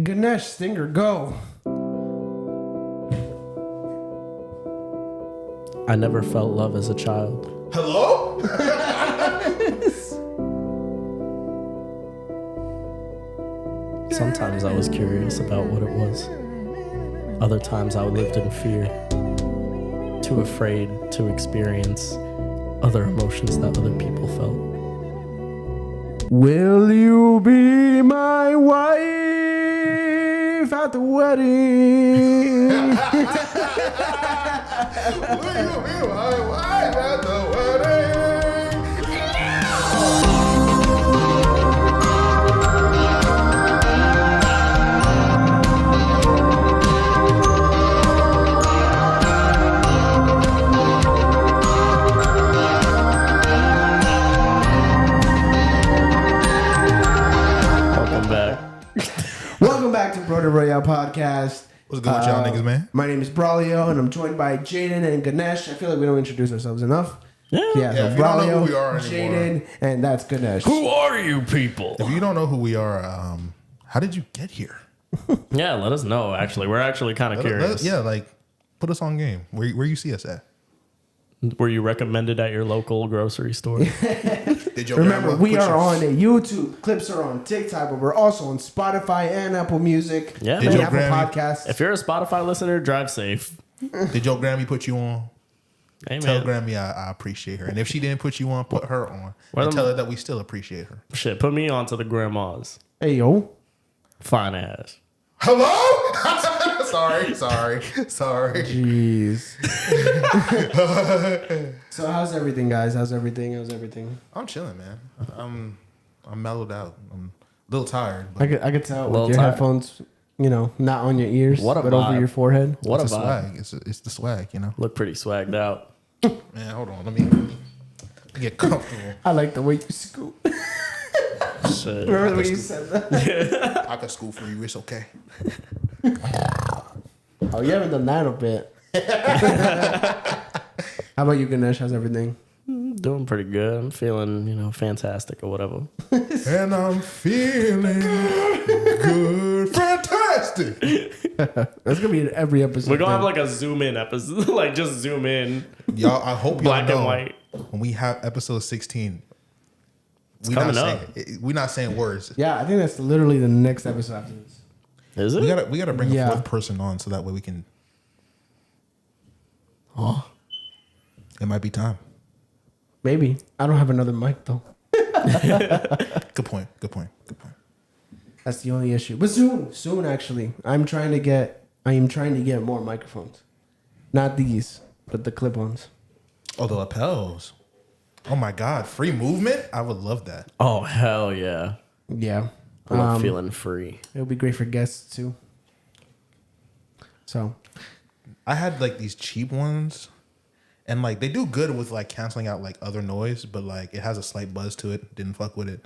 Ganesh, Stinger, go. I never felt love as a child. Hello? Sometimes I was curious about what it was. Other times I lived in fear, too afraid to experience other emotions that other people felt. Will you be my wife at the wedding? Will you be my wife at the wedding? Welcome back. Welcome back to Brodent Royale Podcast. What's good with y'all niggas, man? My name is Braulio, and I'm joined by Jaydon and Ganesh. I feel like we don't introduce ourselves enough. Yeah. So if you don't know who we are Jaydon, and that's Ganesh. Who are you people? If you don't know who we are, how did you get here? Yeah, let us know, actually. We're actually kind of curious. Put us on game. Where you see us at? Were you recommended at your local grocery store? Did your Remember, grandma we put are your- on YouTube. Clips are on TikTok, but we're also on Spotify and Apple Music. Yeah, and Did your Apple Grammy- Podcasts. If you're a Spotify listener, drive safe. Did your Grammy put you on? Hey, Tell man. Grammy I appreciate her. And if she didn't put you on, put her on. Well, And tell her that we still appreciate her. Shit, put me on to the grandmas. Hey, yo. Fine ass. Hello? sorry. Jeez. So how's everything, guys? How's everything? I'm chilling, man. I'm mellowed out. I'm a little tired. I But could tell Little with your tired. headphones, not on your ears, What a but over vibe. your forehead. What it's a a vibe. swag. It's the swag, you know? Look pretty swagged out. Man, hold on. Let me get comfortable. I like the way you scoot. Shit. Remember when you said that? I can school for you. It's okay. Oh, you haven't done that a bit. How about you, Ganesh? How's everything? Doing pretty good. I'm feeling, fantastic or whatever. And I'm feeling good. Fantastic. That's gonna be in every episode. We're gonna have then. like a zoom in episode, like just zoom in, Y'all, I hope y'all black know and white. when we have episode 16, coming we're not saying words. Yeah, I think that's literally the next episode after this. Is it? We gotta bring Yeah. a fourth person on so that way we can. Oh. It might be time. Maybe. I don't have another mic though. Good point. That's the only issue. But soon actually. I am trying to get more microphones. Not these, but the clip-ons. Oh, the lapels. Oh my God, free movement. I would love that. Oh hell yeah! Yeah. I'm feeling free. It would be great for guests too. So I had like these cheap ones, and like they do good with like canceling out like other noise, but like it has a slight buzz to it. Didn't fuck with it.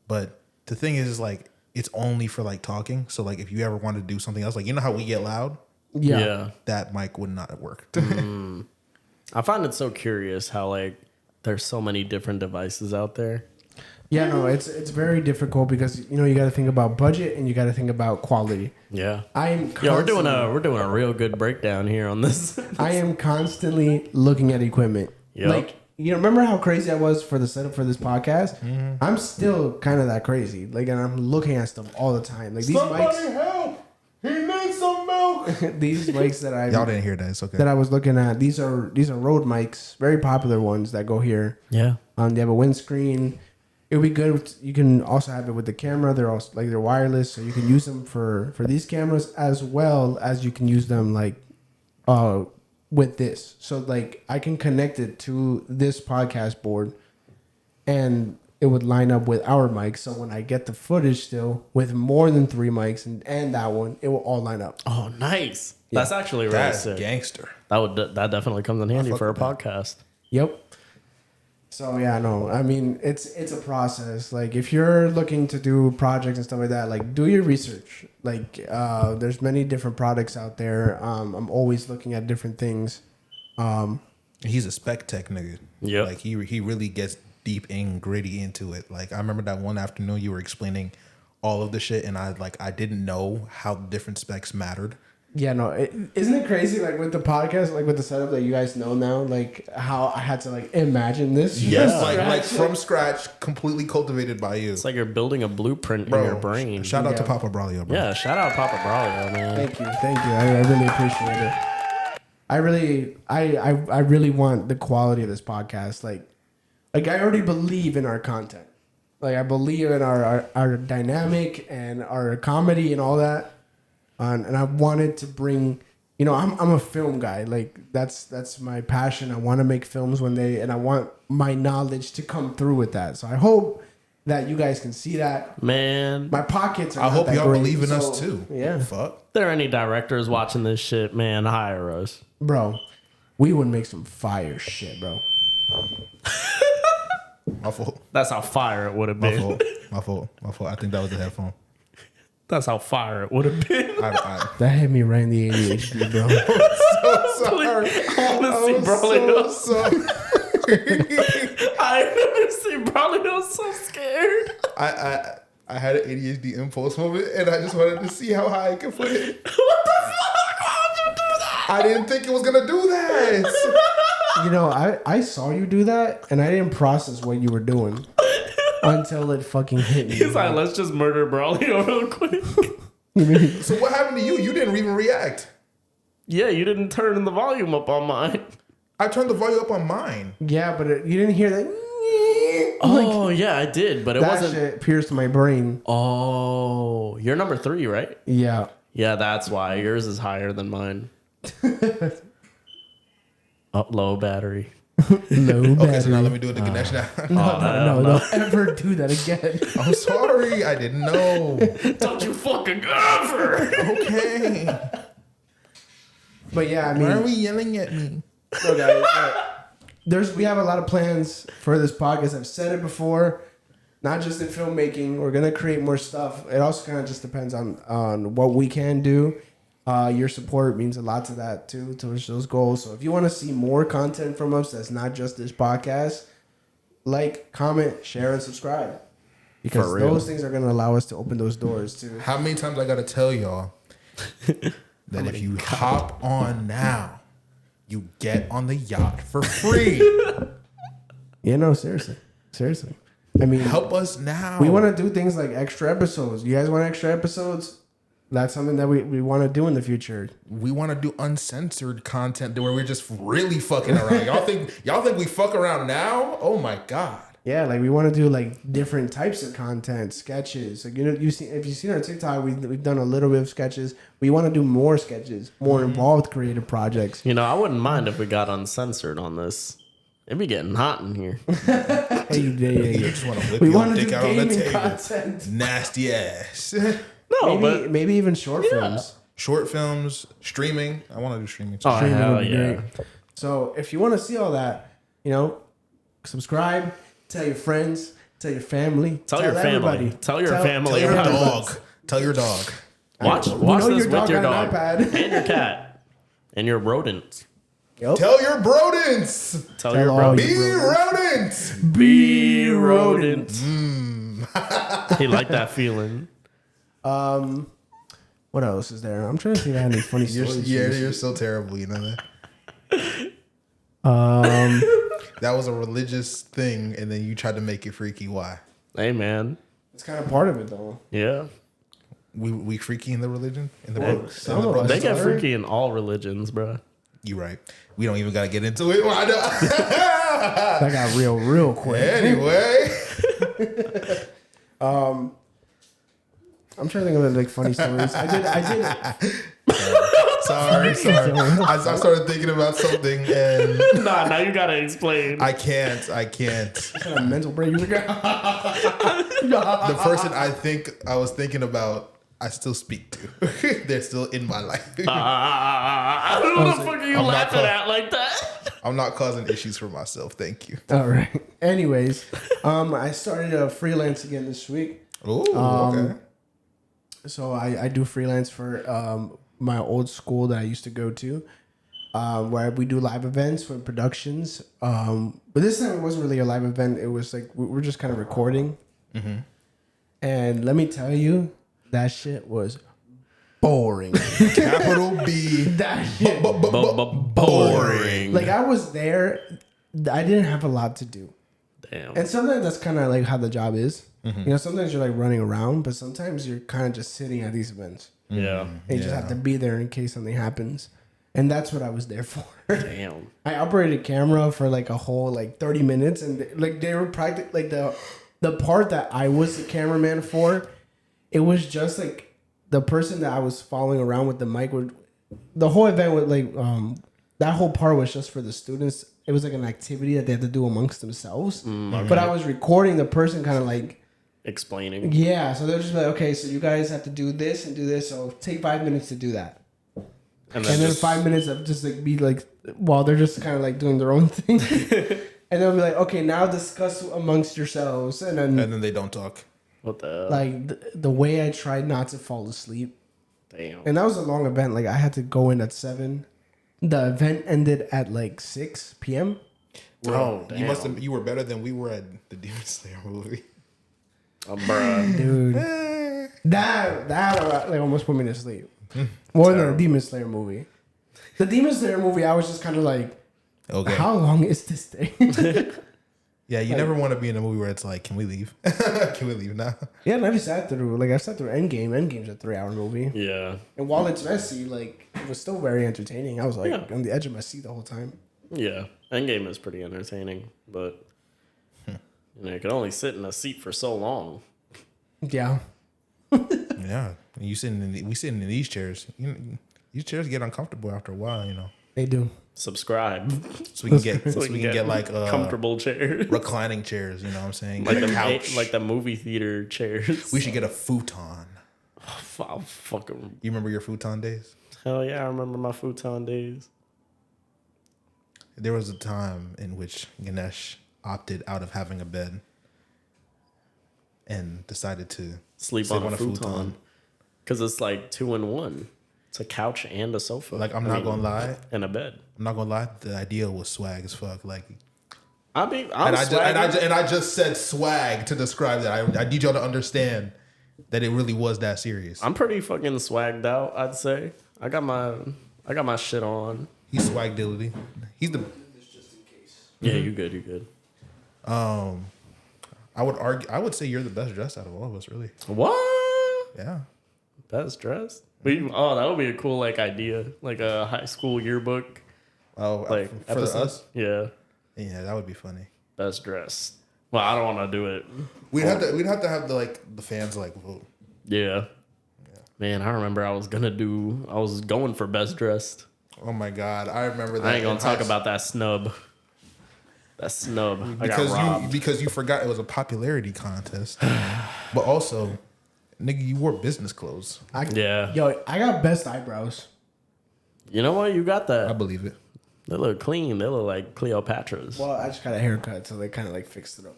But the thing is like it's only for like talking. So like if you ever want to do something else, like you know how we get loud, yeah. that mic would not have worked. I find it so curious how like there's so many different devices out there. Yeah, no, it's very difficult because you got to think about budget and you got to think about quality. Yeah. I am Yeah, we're doing a real good breakdown here on this. I am constantly looking at equipment. Yep. Like, remember how crazy I was for the setup for this podcast? Mm-hmm. I'm still kind of that crazy. Like, and I'm looking at stuff all the time. Like, these mics, help! He needs some milk. these mics that Y'all didn't hear that. It's okay. that I was looking at, these are Rode mics, very popular ones that go here. Yeah. They have a windscreen. It would be good. You can also have it with the camera. They're also they're wireless, so you can use them for these cameras as well as you can use them with this. So like I can connect it to this podcast board, and it would line up with our mics. So when I get the footage still with more than 3 mics and that one, it will all line up. Oh, nice. Yeah. That's actually really That's sick. gangster. That definitely comes in handy fuck for a with that. podcast. Yep. So yeah, no, I mean it's a process. Like if you're looking to do projects and stuff like that, like do your research. Like there's many different products out there. I'm always looking at different things. He's a spec tech nigga. Yep. Like he really gets deep and gritty into it. Like I remember that one afternoon you were explaining all of the shit, and I didn't know how different specs mattered. Yeah, no, isn't it crazy? Like with the podcast, like with the setup that you guys know now, like how I had to like imagine this. Yes, like from scratch, completely cultivated by you. It's like you're building a blueprint in your brain. Shout out to Papa Braulio, bro. Yeah, shout out Papa Braulio, man. Thank you. I really appreciate it. I really want the quality of this podcast. Like I already believe in our content. Like I believe in our dynamic and our comedy and all that. And I wanted to bring, you know, I'm a film guy. Like that's my passion. I want to make films and I want my knowledge to come through with that. So I hope that you guys can see that. Man, My pockets are I not hope that y'all great, believe in so, us too. Yeah. Fuck. if there are any directors watching this shit, man, hire us. Bro, we would make some fire shit, bro. My fault. That's how fire it would have My been. fault. My fault. My fault. I think that was the headphone. That's how fire it would have been. That hit me right in the ADHD, bro. So sorry. Honestly, I'm Braulio. so sorry. I never seen Braulio so scared. I had an ADHD impulse moment, and I just wanted to see how high I could put it. What the fuck? Why'd you do that? I didn't think it was gonna do that. You know, I saw you do that, and I didn't process what you were doing until it fucking hit me. He's like, let's just murder Braulio real quick. So what happened to you? You didn't even react. Yeah, you didn't turn the volume up on mine. I turned the volume up on mine. Yeah, but you didn't hear that. Oh, yeah, I did, but it That wasn't. shit pierced my brain. Oh, you're number 3, right? Yeah. Yeah, that's why. Yours is higher than mine. Low battery. Low Okay, battery. so now let me do it to Ganesh now. No, don't ever do that again. I'm sorry. I didn't know. Don't you fucking ever! Okay. But yeah, I Why are mean, we yelling at me? so guys, we have a lot of plans for this podcast. I've said it before, not just in filmmaking. We're gonna create more stuff. It also kind of just depends on what we can do. Your support means a lot to that too, towards those goals. So if you want to see more content from us, that's not just this podcast, like, comment, share, and subscribe, because For real. those things are gonna allow us to open those doors too. How many times I gotta tell y'all that if you hop on now, you get on the yacht for free. Yeah, no, seriously. I mean, Help us now. we want to do things like extra episodes. You guys want extra episodes? That's something that we want to do in the future. We want to do uncensored content where we're just really fucking around. Y'all think we fuck around now? Oh my god. Yeah, like we want to do like different types of content, sketches. Like, you know, if you've seen our TikTok, we've done a little bit of sketches. We want to do more sketches, more involved creative projects. You know, I wouldn't mind if we got uncensored on this. It'd be getting hot in here. Hey, You just want to whip we your want to dick do out on the gaming table. content. Nasty ass. No, but Maybe even short films. Short films, streaming. I want to do streaming too. oh Streaming hell would be yeah! great. So if you want to see all that, you know, subscribe, tell your friends, tell your family, Tell your family. everybody. Tell your family. Tell your about dog. this. Tell your dog. Watch know this your with dog your got an dog iPad. and your cat and your rodents. Yep. Tell your brodents. Tell Tell your all rodents. Be rodents. Be rodents. Mm. He liked that feeling. What else is there? I'm trying to think if I had any funny stories. You're so terrible. You know that. That was a religious thing, and then you tried to make it freaky. Why? Hey man, It's kind of part of it though. yeah. We freaky in the religion? In the some of us They get are. freaky in all religions, bro. You right. We don't even got to get into it. Why not? That got real quick. Anyway. I'm trying to think of like funny stories. I did. Sorry. I started thinking about something, and Nah, now you gotta explain. I can't. What kind of mental break you got? The person I was thinking about, I still speak to. They're still in my life. What the fuck are you I'm not laughing caught. at like that? I'm not causing issues for myself. Thank you. All right. Anyways, I started freelance again this week. Oh, okay. So I do freelance for my old school that I used to go to, where we do live events for productions. But this time it wasn't really a live event. It was like we're just kind of recording. And let me tell you, that shit was boring. Capital B. That shit. Boring. Like I was there, I didn't have a lot to do. Damn. And sometimes that's kind of like how the job is. You know, sometimes you're like running around, but sometimes you're kind of just sitting at these events. Yeah. And you just have to be there in case something happens. And that's what I was there for. Damn. I operated camera for like a whole like 30 minutes, and like they were practically like the part that I was the cameraman for, it was just like the person that I was following around with the mic would, the whole event would like that whole part was just for the students. It was like an activity that they had to do amongst themselves. But I was recording the person kind of like Explaining. yeah, so they're just like, okay, so you guys have to do this and do this, so take 5 minutes to do that. And then 5 minutes of just like be like, while they're just kind of like doing their own thing. And they'll be like, okay, now discuss amongst yourselves. And then they don't talk. What the? like the way I tried not to fall asleep. Damn. And that was a long event. Like I had to go in at 7. The event ended at like 6 p.m. Bro, damn. You were better than we were at the Demon Slayer movie. Oh, bruh. Dude. that like almost put me to sleep. More than the Demon Slayer movie. The Demon Slayer movie, I was just kind of like, Okay. how long is this thing? Yeah, you never want to be in a movie where it's like, can we leave? Can we leave now? Yeah, and I've sat through Endgame. Endgame's a 3-hour movie. Yeah. And while it's messy, like, it was still very entertaining. I was like Yeah. on the edge of my seat the whole time. Yeah. Endgame is pretty entertaining, but you know, you can only sit in a seat for so long. Yeah. Yeah, we sitting in these chairs. These chairs get uncomfortable after a while, you know. They do. Subscribe. So we can get like comfortable chairs. reclining chairs. You know what I'm saying? Like Get a the couch. like the movie theater chairs. We should get a futon. I'll fucking You remember your futon days? hell yeah! I remember my futon days. There was a time in which Ganesh opted out of having a bed and decided to Sleep on a futon because it's like 2 in 1. It's a couch and a sofa. Like I'm not gonna lie, and a bed. I'm not gonna lie. The idea was swag as fuck. Like, I mean, and I just said swag to describe that. I need y'all to understand that it really was that serious. I'm pretty fucking swagged out. I'd say I got my shit on. He's swagdility. He's the. Yeah, you good. You good. I would say you're the best dressed out of all of us, really. What? Yeah. Best dressed? That would be a cool like idea, like a high school yearbook. Oh, Like for episode. us? Yeah, Yeah, that would be funny. best dressed. Well, I don't want to do it. We'd have to have the fans like vote. Yeah. Man, I remember I was going for best dressed. Oh my god, I remember that. I ain't gonna talk about that snub. That snub. I got because robbed. you forgot it was a popularity contest, but also, nigga, you wore business clothes. Yeah. Yo, I got best eyebrows. You know what? You got I that. believe it. They look clean. They look like Cleopatra's. Well, I just got a haircut, so they kind of like fixed it up.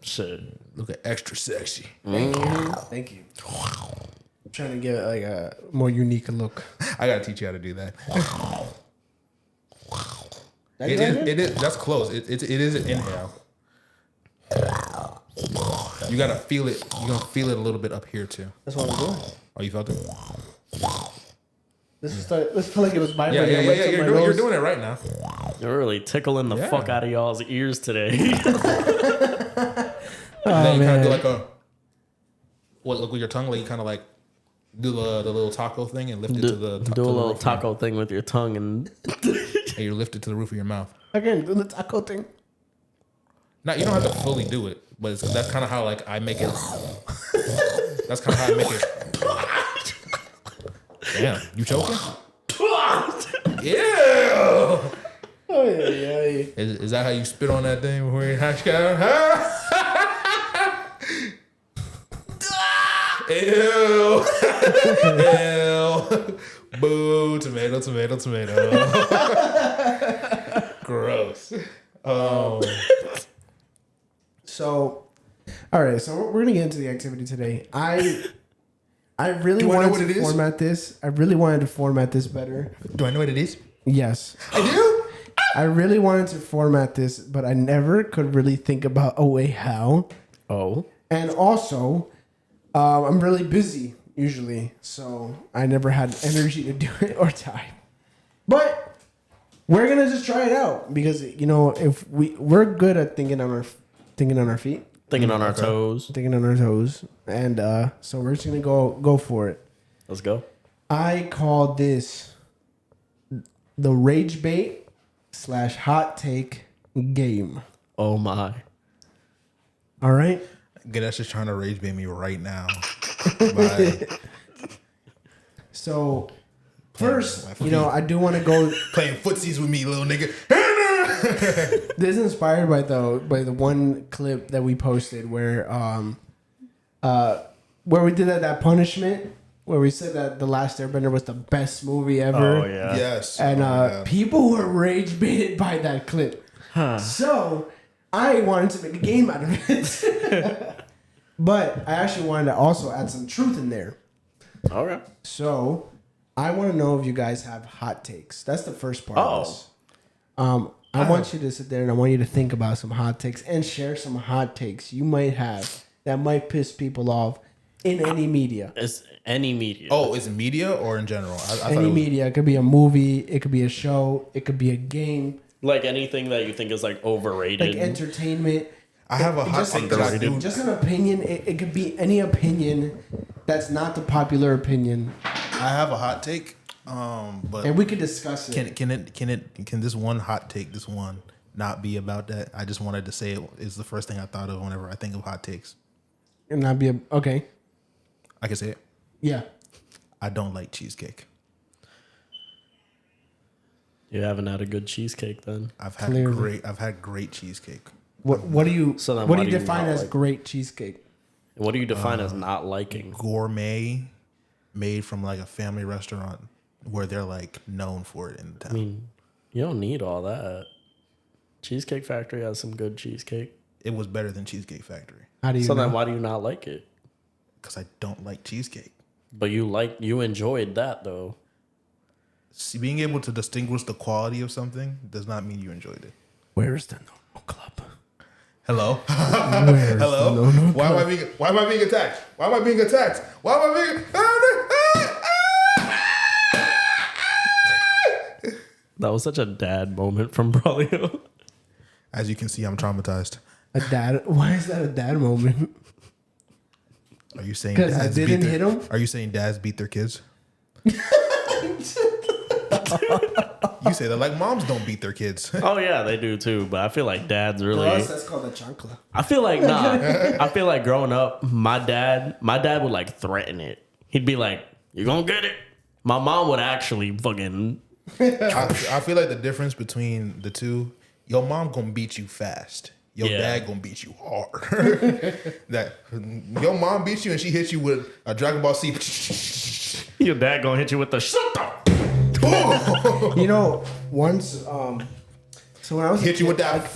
Shit. Look at extra sexy. Thank you. I'm trying to get like a more unique look. I gotta teach you how to do that. That It good? is. It is. That's close. It is an inhale. You gotta feel it. You're gonna feel it a little bit up here too. That's what I'm doing. Oh, you felt it? This felt like it was my Yeah. You're doing it right now. You're really tickling the Yeah. fuck out of y'all's ears today. And then you kind man. of do like a look with your tongue, like you kind of like do the little taco thing and lift it to the do a to the little roof of your- taco thing with your tongue and and you lift it to the roof of your mouth. Again, do the taco thing. Now you don't have to fully do it, but that's kind of how like I make it. That's kind of how I make it. Damn, you choking? Yeah. Oh yeah. Is that how you spit on that thing before you hash out? Huh? Ew. Ew. Boo. Tomato. Gross. So, all right. So we're gonna get into the activity today. I really Do I know wanted what to it is? format this. I really wanted to format this better. Do I know what it is? Yes, I do. I really wanted to format this, but I never could really think about a way how. oh, And also, I'm really busy usually, so I never had energy to do it or time. But we're gonna just try it out because if we're good at thinking on our feet, Thinking on our toes. thinking on our toes, and so we're just gonna go for it. Let's go. I call this the rage bait / hot take game. Oh my. All right. Ganesh is trying to rage bait me right now. By So first, I do want to go. playing footsies with me, little nigga. This is inspired by the one clip that we posted where we did that punishment where we said that The Last Airbender was the best movie ever. Oh yeah. Yes. And yeah. people were rage baited by that clip. Huh. So I wanted to make a game out of it. But I actually wanted to also add some truth in there. Okay. So I want to know if you guys have hot takes. That's the first part of this. I want you to sit there and I want you to think about some hot takes and share some hot takes you might have that might piss people off in any media. It's any media. Oh, is it media or in general? I Any media. It could be a movie. It could be a show. It could be a game. Like anything that you think is like overrated. Like entertainment. I have a hot take that I do. Just an opinion. It could be any opinion that's not the popular opinion. I have a hot take, but And we could discuss it. can this one hot take, this one, not be about that? I just wanted to say it is the first thing I thought of whenever I think of hot takes. And not be okay. I can say it. Yeah. I don't like cheesecake. You haven't had a good cheesecake then. I've had great cheesecake. What do you So then what why do you do you define not as like- great cheesecake? What do you define as not liking? Gourmet, made from like a family restaurant where they're like known for it in the town. I mean, you don't need all that. Cheesecake Factory has some good cheesecake. It was better than Cheesecake Factory How do you So know? then why do you not like it? because I don't like cheesecake. But you enjoyed that though. See, being able to distinguish the quality of something does not mean you enjoyed it. Where's the normal club? Hello? Where's Hello? the normal Why club? am I being attacked? Why am I being attacked? Why am I being That was such a dad moment from Braulio. As you can see, I'm traumatized. A dad? Why is that a dad moment? Are you saying 'Cause I dads didn't beat hit their, him? Are you saying dads beat their kids? You say that like moms don't beat their kids. Oh yeah, they do too. But I feel like dads For really. us, that's called a chancla. I feel like I feel like growing up, my dad would like threaten it. He'd be like, "You gonna get it." My mom would actually fucking. I feel like the difference between the two, your mom gonna beat you fast. Your Yeah. dad gonna beat you hard. That your mom beats you and she hits you with a Dragon Ball Z. Your dad gonna hit you with the shut up. You know, once, so when I was a Hit you kid, with that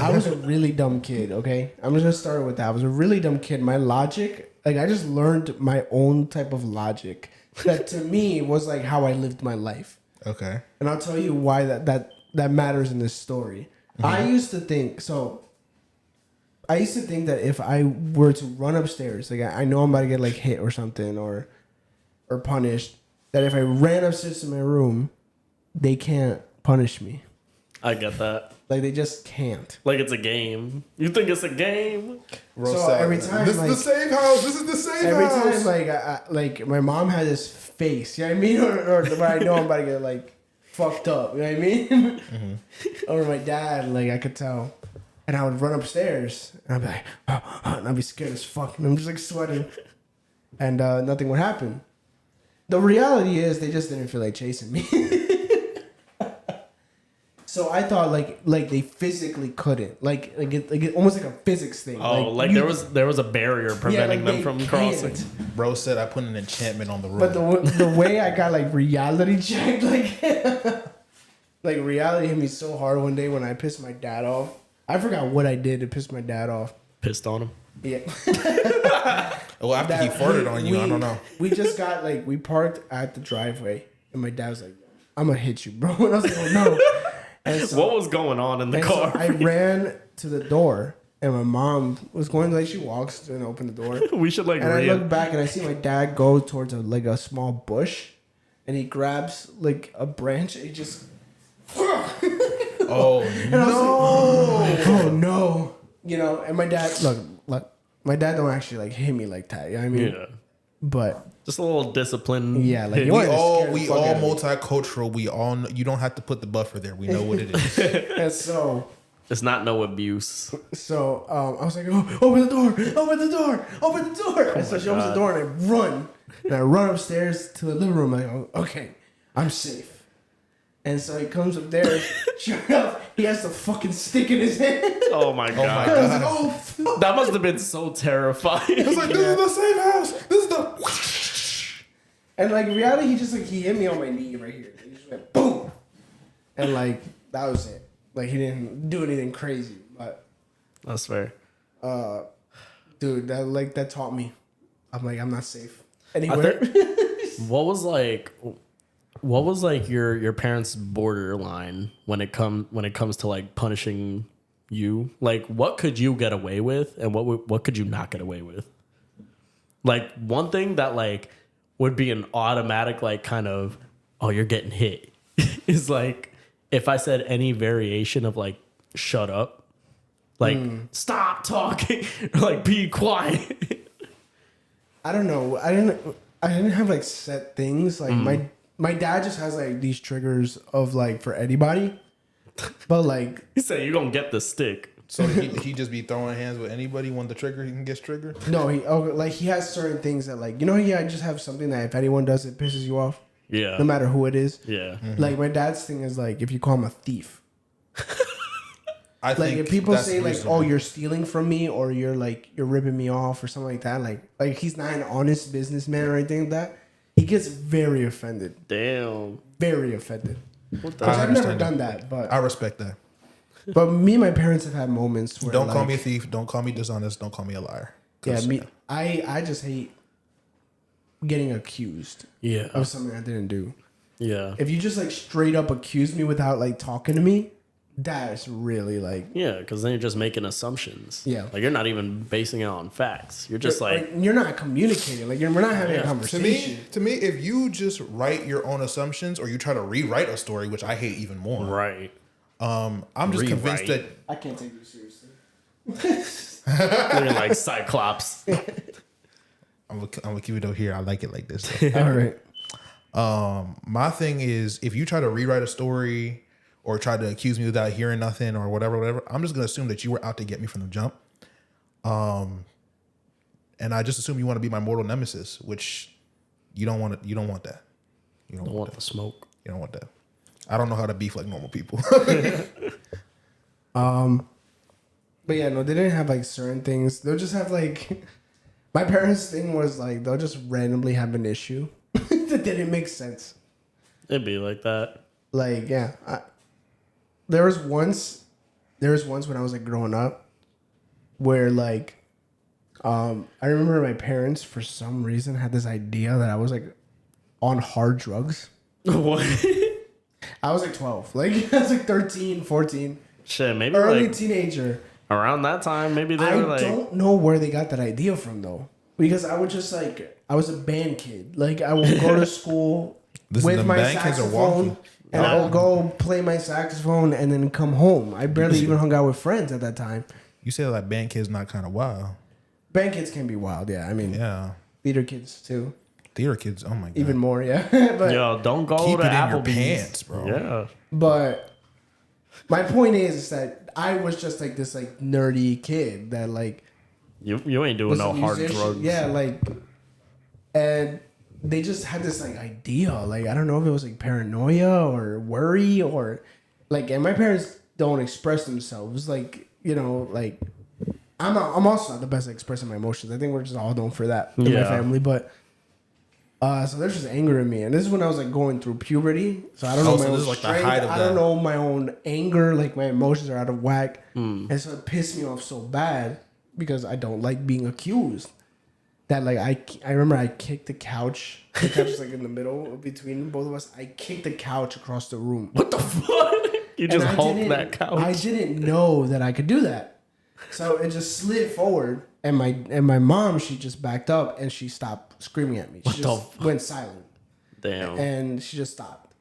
I was a really dumb kid, okay? I'm just gonna start with that. I was a really dumb kid. My logic, like I just learned my own type of logic that to me was like how I lived my life. Okay. And I'll tell you why that matters in this story. Mm-hmm. I used to think that if I were to run upstairs, like I know I'm about to get like hit or something or punished, that if I ran upstairs to my room, they can't punish me. I get that. Like they just can't. Like it's a game. You think it's a game? So every time, this like, is the safe house. This is the safe every house. time, like like my mom had this face, you know what I mean, or where I know I'm about to get like fucked up, you know what I mean, or my dad, like I could tell, and I would run upstairs and I'd be like, and I'd be scared as fuck, and I'm just like sweating, and nothing would happen. The reality is they just didn't feel like chasing me. So I thought like they physically couldn't, like it almost like a physics thing. Oh, like you- there was a barrier preventing like them from they crossing. can't. Bro said I put an enchantment on the room. But the way I got like reality checked, like like reality hit me so hard one day when I pissed my dad off. I forgot what I did to piss my dad off. Pissed on him. Yeah. well, after he farted on you, I don't know. We just got like we parked at the driveway, and my dad was like, "I'm gonna hit you, bro." And I was like, "Oh no." And so, What was going on in the and car? so I ran to the door, and my mom was going like she walks and open the door. We should like. And I look back and I see my dad go towards a small bush, and he grabs like a branch. And he just. Oh and I was like, oh no, you know. And my dad, look, my dad don't actually like hit me like that. You know what I mean? Yeah. But just a little discipline. yeah, like we all multicultural. We all know, you don't have to put the buffer there. We know what it is. and so. It's not no abuse. So I was like, oh, open the door, open the door, open the door. And so she opens the door and I run. And I run upstairs to the living room. I go, okay, I'm safe. And so he comes up there. Sure enough, he has the fucking stick in his hand. Oh my god. I was like, oh, fuck. That must have been so terrifying. It's like, this is the safe house. This is the... And like in reality, he hit me on my knee right here. He just went boom. And like, that was it. Like he didn't do anything crazy. But that's fair. Dude, that taught me. I'm like, I'm not safe anywhere. What was like your parents' borderline when it comes to like punishing you? Like what could you get away with and what could you not get away with? Like one thing that like would be an automatic like kind of, oh, you're getting hit is like if I said any variation of like shut up, like stop talking, or like be quiet. I don't know. I didn't have like set things. Like my dad just has like these triggers of like for anybody. But like He said you're gonna get the stick. So he just be throwing hands with anybody when the trigger he can get triggered? no, he has certain things that like I just have something that if anyone does it pisses you off. Yeah. No matter who it is. Yeah. Mm-hmm. Like my dad's thing is like if you call him a thief. I Like think if people that's say like, reasonable. oh, you're stealing from me or you're ripping me off or something like that, like he's not an honest businessman or anything like that, he gets very offended. Damn. Very offended. What the Which I've never understand done that. that, but I respect that. but me and my parents have had moments where Don't call like, me a thief. Don't call me dishonest. Don't call me a liar. Yeah, 'Cause, I just hate getting accused Yeah. of something I didn't do. Yeah. If you just like straight up accuse me without like talking to me, that's really like Yeah, because then you're just making assumptions. Yeah. Like you're not even basing it on facts. You're just like you're not communicating. Like we're not having a conversation. To me, if you just write your own assumptions or you try to rewrite a story, which I hate even more, right. I'm just convinced that I can't take you seriously. Looking like Cyclops. I'm gonna keep it over here. I like it like this. All right. My thing is, if you try to rewrite a story or try to accuse me without hearing nothing or whatever, I'm just gonna assume that you were out to get me from the jump. And I just assume you want to be my mortal nemesis, which you don't want it. You don't want that. You don't Want the smoke. You don't want that. I don't know how to beef like normal people. But yeah, no, they didn't have like certain things. They'll just have like my parents' thing was like they'll just randomly have an issue that didn't make sense. It'd be like that. Like yeah, there was once when I was like growing up where like I remember my parents for some reason had this idea that I was like on hard drugs. What? I was like 12. Like I was like 13, 14. Shit, maybe Early like teenager. around that time, maybe they I were like don't know where they got that idea from though. Because I would just like I was a band kid. Like I would go to school Listen, with them my band kids are saxophone wonky. and I would go play my saxophone and then come home. I barely even hung out with friends at that time. You say like band kids not kind of wild. Band kids can be wild, yeah. I mean, Yeah. theater kids too. Theater kids, oh my god. Even more, yeah. But yo, don't go Keep to it in your Applebee's. pants, bro. Yeah. But my point is that I was just like this like nerdy kid that like You ain't doing was no a hard musician. drugs. Yeah, like and they just had this like idea. Like I don't know if it was like paranoia or worry or like and my parents don't express themselves. Like, you know, like I'm also not the best at expressing my emotions. I think we're just all known for that in my Yeah. family. But so there's just anger in me. And this is when I was like going through puberty. So I don't know so my own this is like the strength. height of I that. don't know my own anger. Like my emotions are out of whack. And so it pissed me off so bad because I don't like being accused. That like I remember I kicked the couch. The couch was like in the middle between both of us. I kicked the couch across the room. What the fuck? You just And hulk that couch. I didn't know that I could do that. So it just slid forward, and my mom, she just backed up and she stopped screaming at me. She just went silent. Damn. And she just stopped.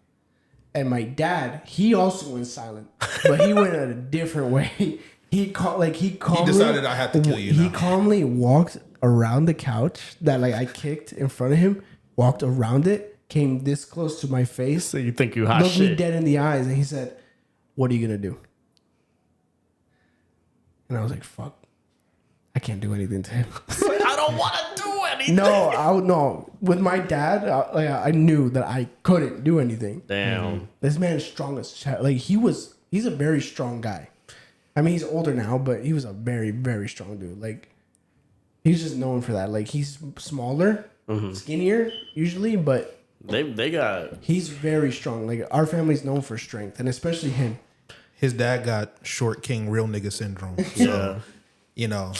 And my dad, he also went silent, but he went a different way. He calmly decided I had to kill you. He calmly walked around the couch that like I kicked in front of him, walked around it, came this close to my face. So you think you hot looked shit? me dead in the eyes, and he said, "What are you gonna do?" And I was like, "Fuck, I can't do anything to him." I don't want to do anything. No. With my dad, I knew that I couldn't do anything. Damn. This man is strong as shit. Like he's a very strong guy. I mean, he's older now, but he was a very, very strong dude. Like he's just known for that. Like he's smaller, skinnier usually, but they got. He's very strong. Like our family's known for strength, and especially him. His dad got short king real nigga syndrome. So, Yeah. You know,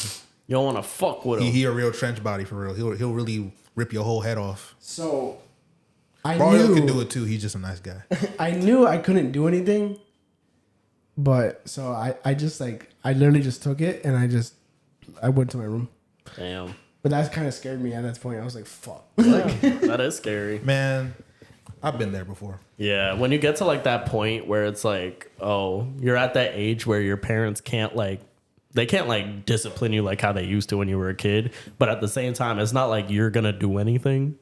You don't want to fuck with him. he a real trench body for real. He'll really rip your whole head off. So I Braulio knew can do it too. He's just a nice guy. I knew I couldn't do anything, but so I just like I literally just took it and I went to my room. Damn. But that kind of scared me at that point. I was like, "Fuck." That is scary. Man, I've been there before. Yeah, when you get to like that point where it's like, oh, you're at that age where your parents can't like discipline you like how they used to when you were a kid, but at the same time, it's not like you're gonna do anything.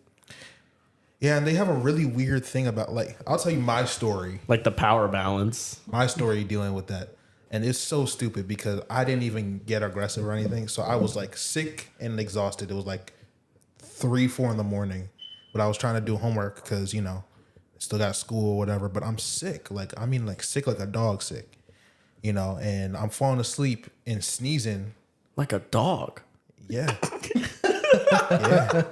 Yeah, and they have a really weird thing about like I'll tell you my story. Like the power balance. My story dealing with that. And it's so stupid because I didn't even get aggressive or anything. So I was like sick and exhausted. It was like 3-4 in the morning. But I was trying to do homework because, you know, still got school or whatever. But I'm sick. Like, I mean, like sick like a dog sick. You know, and I'm falling asleep and sneezing. Like a dog. Yeah. Yeah.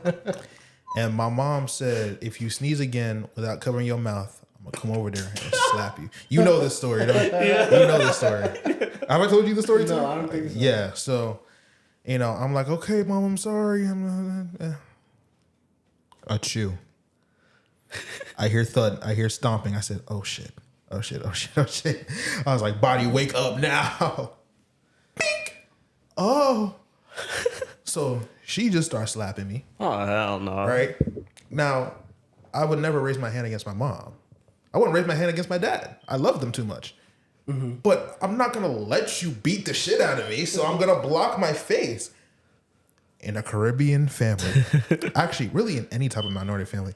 And my mom said, if you sneeze again without covering your mouth, I'm going to come over there and slap you. You know this story, don't you? Yeah. You know this story. Have I told you the story too? No, I don't think so. Yeah. So, you know, I'm like, okay, mom, I'm sorry. Achoo. I hear thud. I hear stomping. I said, oh, shit. Oh, shit. Oh, shit. Oh, shit. I was like, body, wake up now. Bink. Oh. So she just starts slapping me. Oh hell no! Right now, I would never raise my hand against my mom. I wouldn't raise my hand against my dad. I love them too much. Mm-hmm. But I'm not gonna let you beat the shit out of me. So I'm gonna block my face. In a Caribbean family, actually, really in any type of minority family,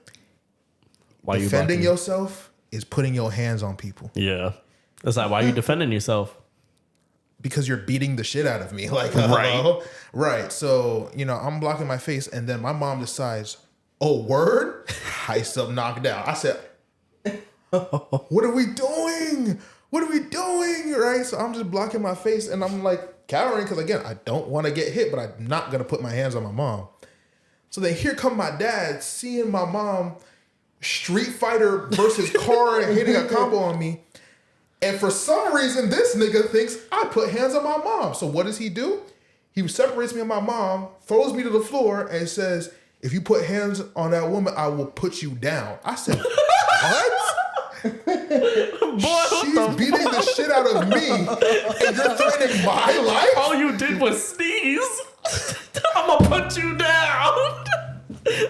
Why defending you yourself is putting your hands on people. Yeah, it's like why are you defending yourself? Because you're beating the shit out of me. Like, Right. hello? Right. So, you know, I'm blocking my face and then my mom decides, oh, word? I still knocked out. I said, what are we doing? What are we doing? Right. So I'm just blocking my face and I'm like cowering because, again, I don't want to get hit, but I'm not going to put my hands on my mom. So then here come my dad seeing my mom Street Fighter versus car and hitting a combo on me. And for some reason, this nigga thinks I put hands on my mom. So what does he do? He separates me and my mom, throws me to the floor, and says, if you put hands on that woman, I will put you down. I said, what? Boy, She's beating the shit out of me, and you're threatening my life? all you did was sneeze. I'm gonna put you down.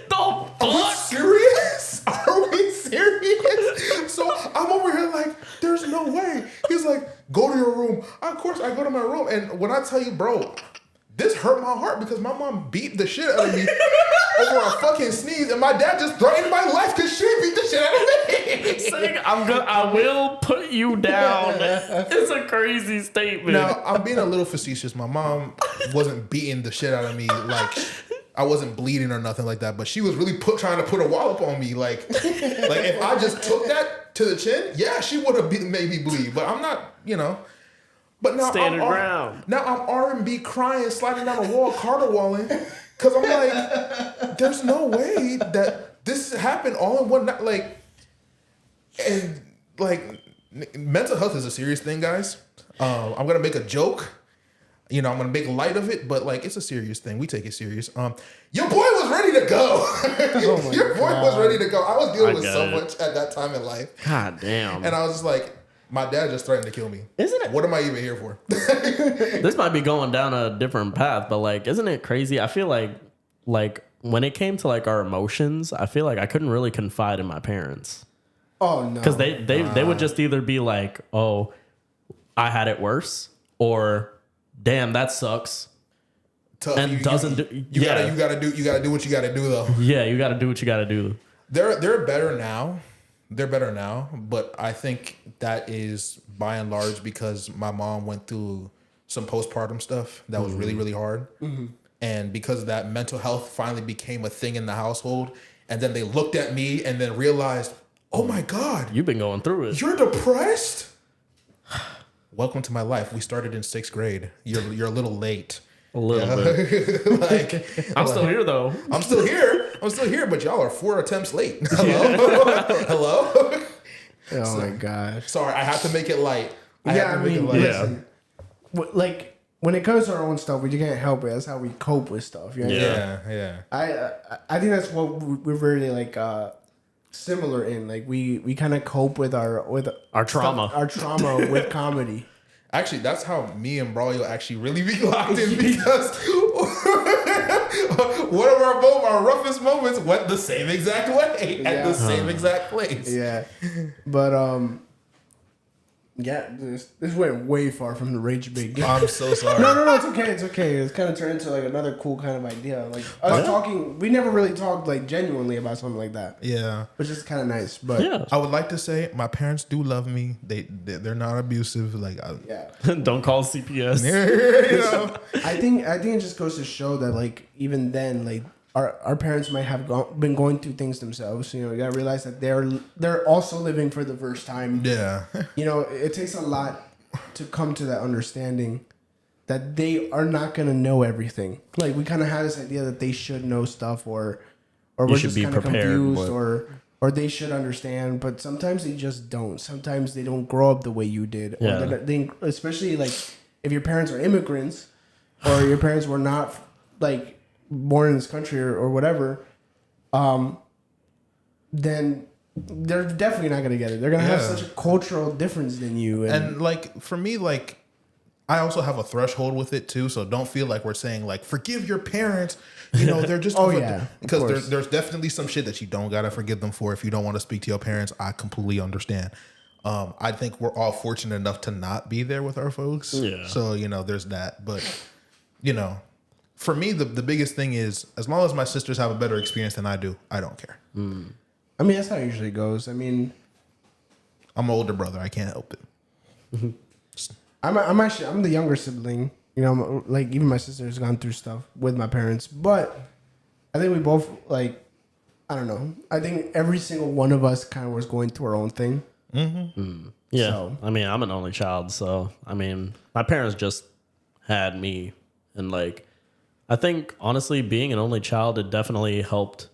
Don't Are we fuck. serious? Are we serious? So I'm over here like, there's no way. He's like, go to your room. Of course, I go to my room. And when I tell you, bro, this hurt my heart because my mom beat the shit out of me over a fucking sneeze. And my dad just threatened my life because she beat the shit out of me. Saying I will put you down. It's a crazy statement. Now, I'm being a little facetious. My mom wasn't beating the shit out of me like I wasn't bleeding or nothing like that, but she was really trying to put a wallop on me. Like if I just took that to the chin, yeah, she would have made me bleed. But I'm not, you know. But now Standing ground. Now I'm R&B crying, sliding down the wall, caterwauling, because I'm like, there's no way that this happened all in one night. Like, and like, mental health is a serious thing, guys. I'm gonna make a joke. You know, I'm gonna make light of it, but like it's a serious thing. We take it serious. Your boy was ready to go. Your boy was ready to go. I was dealing with so much at that time in life. God damn. And I was just like, My dad just threatened to kill me. Isn't it? What am I even here for? This might be going down a different path, but like, isn't it crazy? I feel like when it came to like our emotions, I feel like I couldn't really confide in my parents. Oh no, Because they would just either be like, "Oh, I had it worse," or "Damn, that sucks." Tough. And you doesn't do. do. You Yeah, gotta do what you gotta do though. yeah, you got to do what you got to do. They're better now. They're better now, but I think that is by and large because my mom went through some postpartum stuff that was really, really hard. Mm-hmm. And because of that, mental health finally became a thing in the household. And then they looked at me and then realized, oh my God, You've been going through it. you're depressed? Welcome to my life. We started in 6th grade. You're a little late. A little bit. Like I'm still here though. I'm still here, but y'all are 4 attempts late. Hello? Hello? Oh my gosh. Sorry, I have to make it light. Yeah, I mean, listen, Yeah. like when it comes to our own stuff, we can't help it. That's how we cope with stuff. You know? Yeah. I think that's what we're really like similar in. Like we kind of cope with our trauma. our trauma with comedy. Actually, that's how me and Braulio actually really be locked in because one of our roughest moments went the same exact way at the same exact place. Yeah, but yeah, this went way far from the rage bait. I'm so sorry. No, it's okay. It's okay. It's kind of turned into like another cool kind of idea. Like us talking, we never really talked like genuinely about something like that. Yeah, Which is kind of nice. But Yeah. I would like to say my parents do love me. They're not abusive. Like yeah, Don't call CPS. you know. I think it just goes to show that like even then like our parents might have been going through things themselves. You know, you gotta realize that they're also living for the first time. Yeah. You know, it takes a lot to come to that understanding that they are not gonna know everything. Like we kind of had this idea that they should know stuff, or we're should just be kind of prepared, confused, but- or they should understand. But sometimes they just don't. Sometimes they don't grow up the way you did. Yeah. Or they, especially like if your parents are immigrants, or your parents were not like born in this country or whatever, then they're definitely not gonna get it. They're gonna have such a cultural difference than you, And like for me, like I also have a threshold with it too. So don't feel like we're saying like forgive your parents. You know, they're just because there's definitely some shit that you don't gotta forgive them for if you don't want to speak to your parents. I completely understand. I think we're all fortunate enough to not be there with our folks. Yeah. So you know, there's that. But you know, for me, the biggest thing is as long as my sisters have a better experience than I do, I don't care. I mean, that's how it usually goes. I mean, I'm an older brother. I can't help it. I'm the younger sibling. You know, like even my sister's gone through stuff with my parents, but I think we both like, I don't know. I think every single one of us kind of was going through our own thing. Yeah. So- I mean, I'm an only child, so I mean, my parents just had me, and like, I think honestly, being an only child, it definitely helped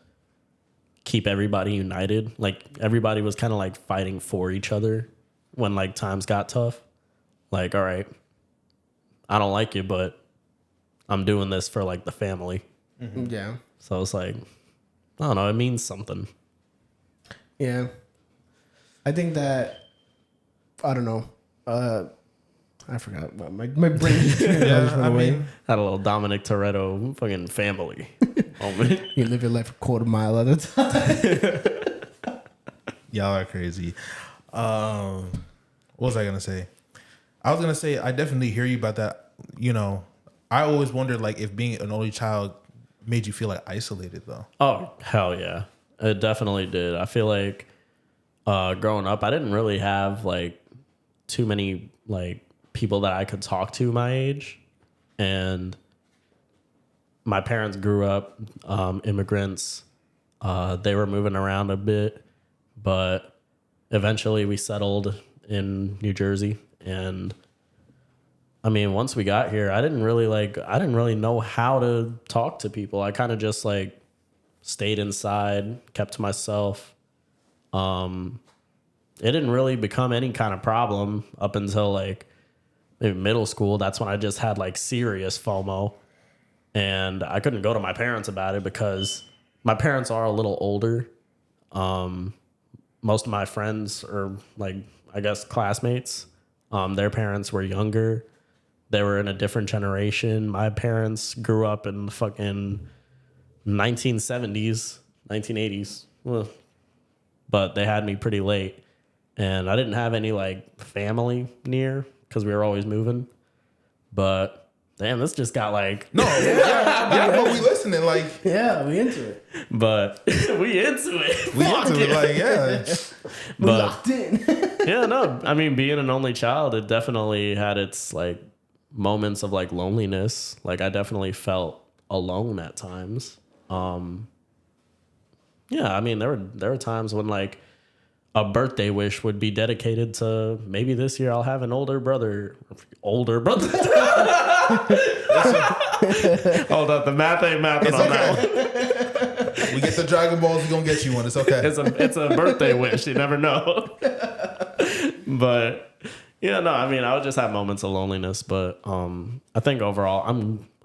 keep everybody united. Like everybody was kind of like fighting for each other when like times got tough. Like, all right, I don't like you, but I'm doing this for like the family. Yeah. So it's like, I don't know, it means something. Yeah. I think that, I don't know. I forgot. My brain just went away. Had a little Dominic Toretto fucking family moment. You live your life a quarter mile at a time. Y'all are crazy. What was I gonna say? I was gonna say I definitely hear you about that. You know, I always wondered like if being an only child made you feel like isolated though. Oh, hell yeah. It definitely did. I feel like growing up, I didn't really have like too many like people that I could talk to my age. And my parents grew up immigrants. They were moving around a bit, but eventually we settled in New Jersey. And I mean, once we got here, I didn't really know how to talk to people. I kind of just like stayed inside, kept to myself. It didn't really become any kind of problem up until like maybe middle school. That's when I just had like serious FOMO, and I couldn't go to my parents about it because my parents are a little older. most of my friends or like I guess classmates, their parents were younger. They were in a different generation. My parents grew up in the fucking 1970s, 1980s. Well, but they had me pretty late. And I didn't have any like family near because we were always moving. But damn, this just got like No, but we listening. Like, Yeah, we into it. but we into it. we Fuck into it. Like, yeah. We But locked in. yeah, no, I mean, being an only child, it definitely had its like moments of like loneliness. Like I definitely felt alone at times. Yeah, I mean, there were times when like a birthday wish would be dedicated to maybe this year I'll have an older brother. Hold up, the math ain't mathing on that one. We get the Dragon Balls, we're gonna get you one. It's okay. It's a birthday wish. You never know. But yeah, no, I mean, I would just have moments of loneliness. But I think overall,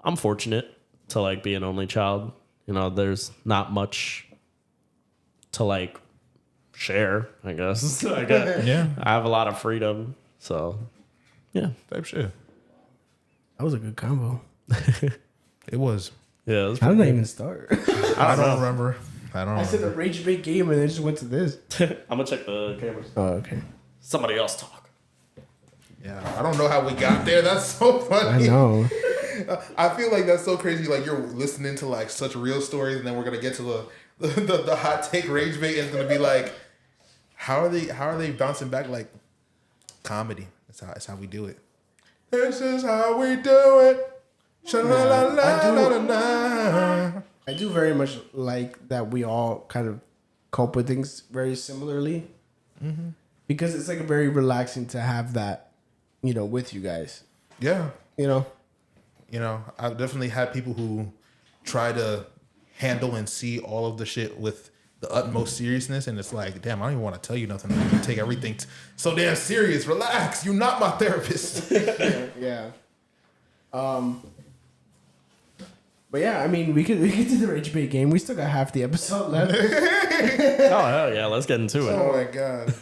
I'm fortunate to like be an only child. You know, there's not much to like share, I guess. Yeah. I have a lot of freedom. So yeah. Type shit. That was a good combo. It was. Yeah. It was How did I even start? I don't remember. I don't I said know. the rage bait game and then just went to this. I'm gonna check the cameras. Oh, okay. Somebody else talk. Yeah. I don't know how we got there. That's so funny. I know. I feel like that's so crazy. Like you're listening to like such real stories, and then we're gonna get to the hot take rage bait, and it's gonna be like, how are they bouncing back like comedy? That's how we do it. This is how we do it. Sha-la-la-la-la-la. I do very much like that we all kind of cope with things very similarly. Because it's like very relaxing to have that, you know, with you guys. Yeah. You know? You know, I've definitely had people who try to handle and see all of the shit with the utmost seriousness, and it's like, damn, I don't even want to tell you nothing. You take everything so damn serious. Relax. You're not my therapist. Yeah. But yeah, I mean, we could do the rage bait game. We still got half the episode left. Oh hell yeah, let's get into it. Oh my god.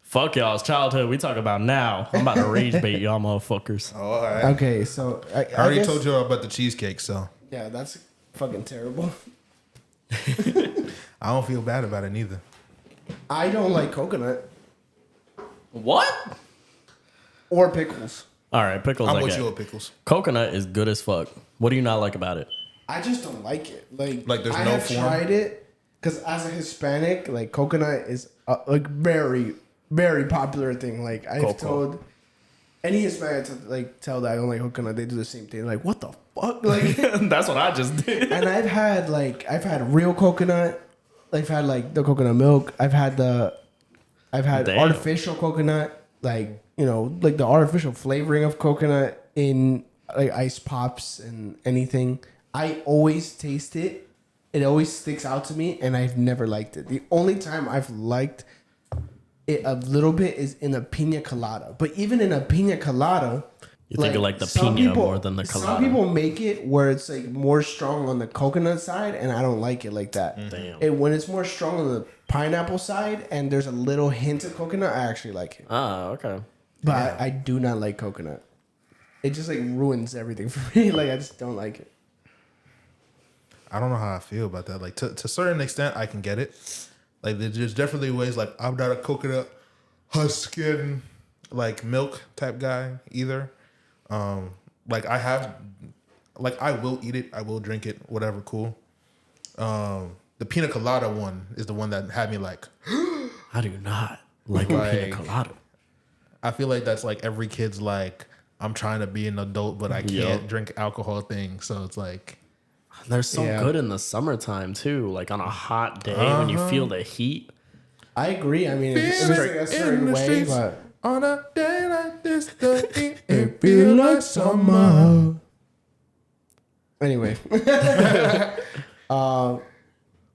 Fuck y'all's childhood. We talk about now. I'm about to rage bait y'all motherfuckers. Oh, all right. Okay, so I I guess, told you about the cheesecake, so Yeah, that's fucking terrible. I don't feel bad about it neither. I don't like coconut What? or pickles. All right, pickles. I'm I with get. you with pickles. Coconut is good as fuck. What do you not like about it? I just don't like it. Like, there's I no have form? tried it because as a Hispanic, like coconut is like very, very popular thing. Like I've Coco. told any Hispanic to like tell that I don't like coconut, they do the same thing. Like what the fuck? Like, That's what I just did. and I've had real coconut. I've had like the coconut milk. I've had Damn. artificial coconut. Like, you know, like the artificial flavoring of coconut in like ice pops and anything. I always taste it. It always sticks out to me, and I've never liked it. The only time I've liked it a little bit is in a pina colada. But even in a pina colada, You think you like the some pina more than the Some colada. people make it where it's like more strong on the coconut side, and I don't like it like that. Damn. And when it's more strong on the pineapple side, and there's a little hint of coconut, I actually like it. Ah, okay. But I do not like coconut. It just like ruins everything for me. Like I just don't like it. I don't know how I feel about that. Like to a certain extent, I can get it. Like there's definitely ways. Like I'm not a coconut husking like milk type guy either. Like I have, like I will eat it. I will drink it. Whatever, cool. The pina colada one is the one that had me like. I do not like a pina Like- colada. I feel like that's like every kid's like, I'm trying to be an adult, but I can't Yup. drink alcohol thing. So it's like, They're so Yeah. good in the summertime too. Like on a hot day when you feel the heat. I agree. I mean, it's like a certain way, but on a day like this, the it feel like summer. Anyway, trying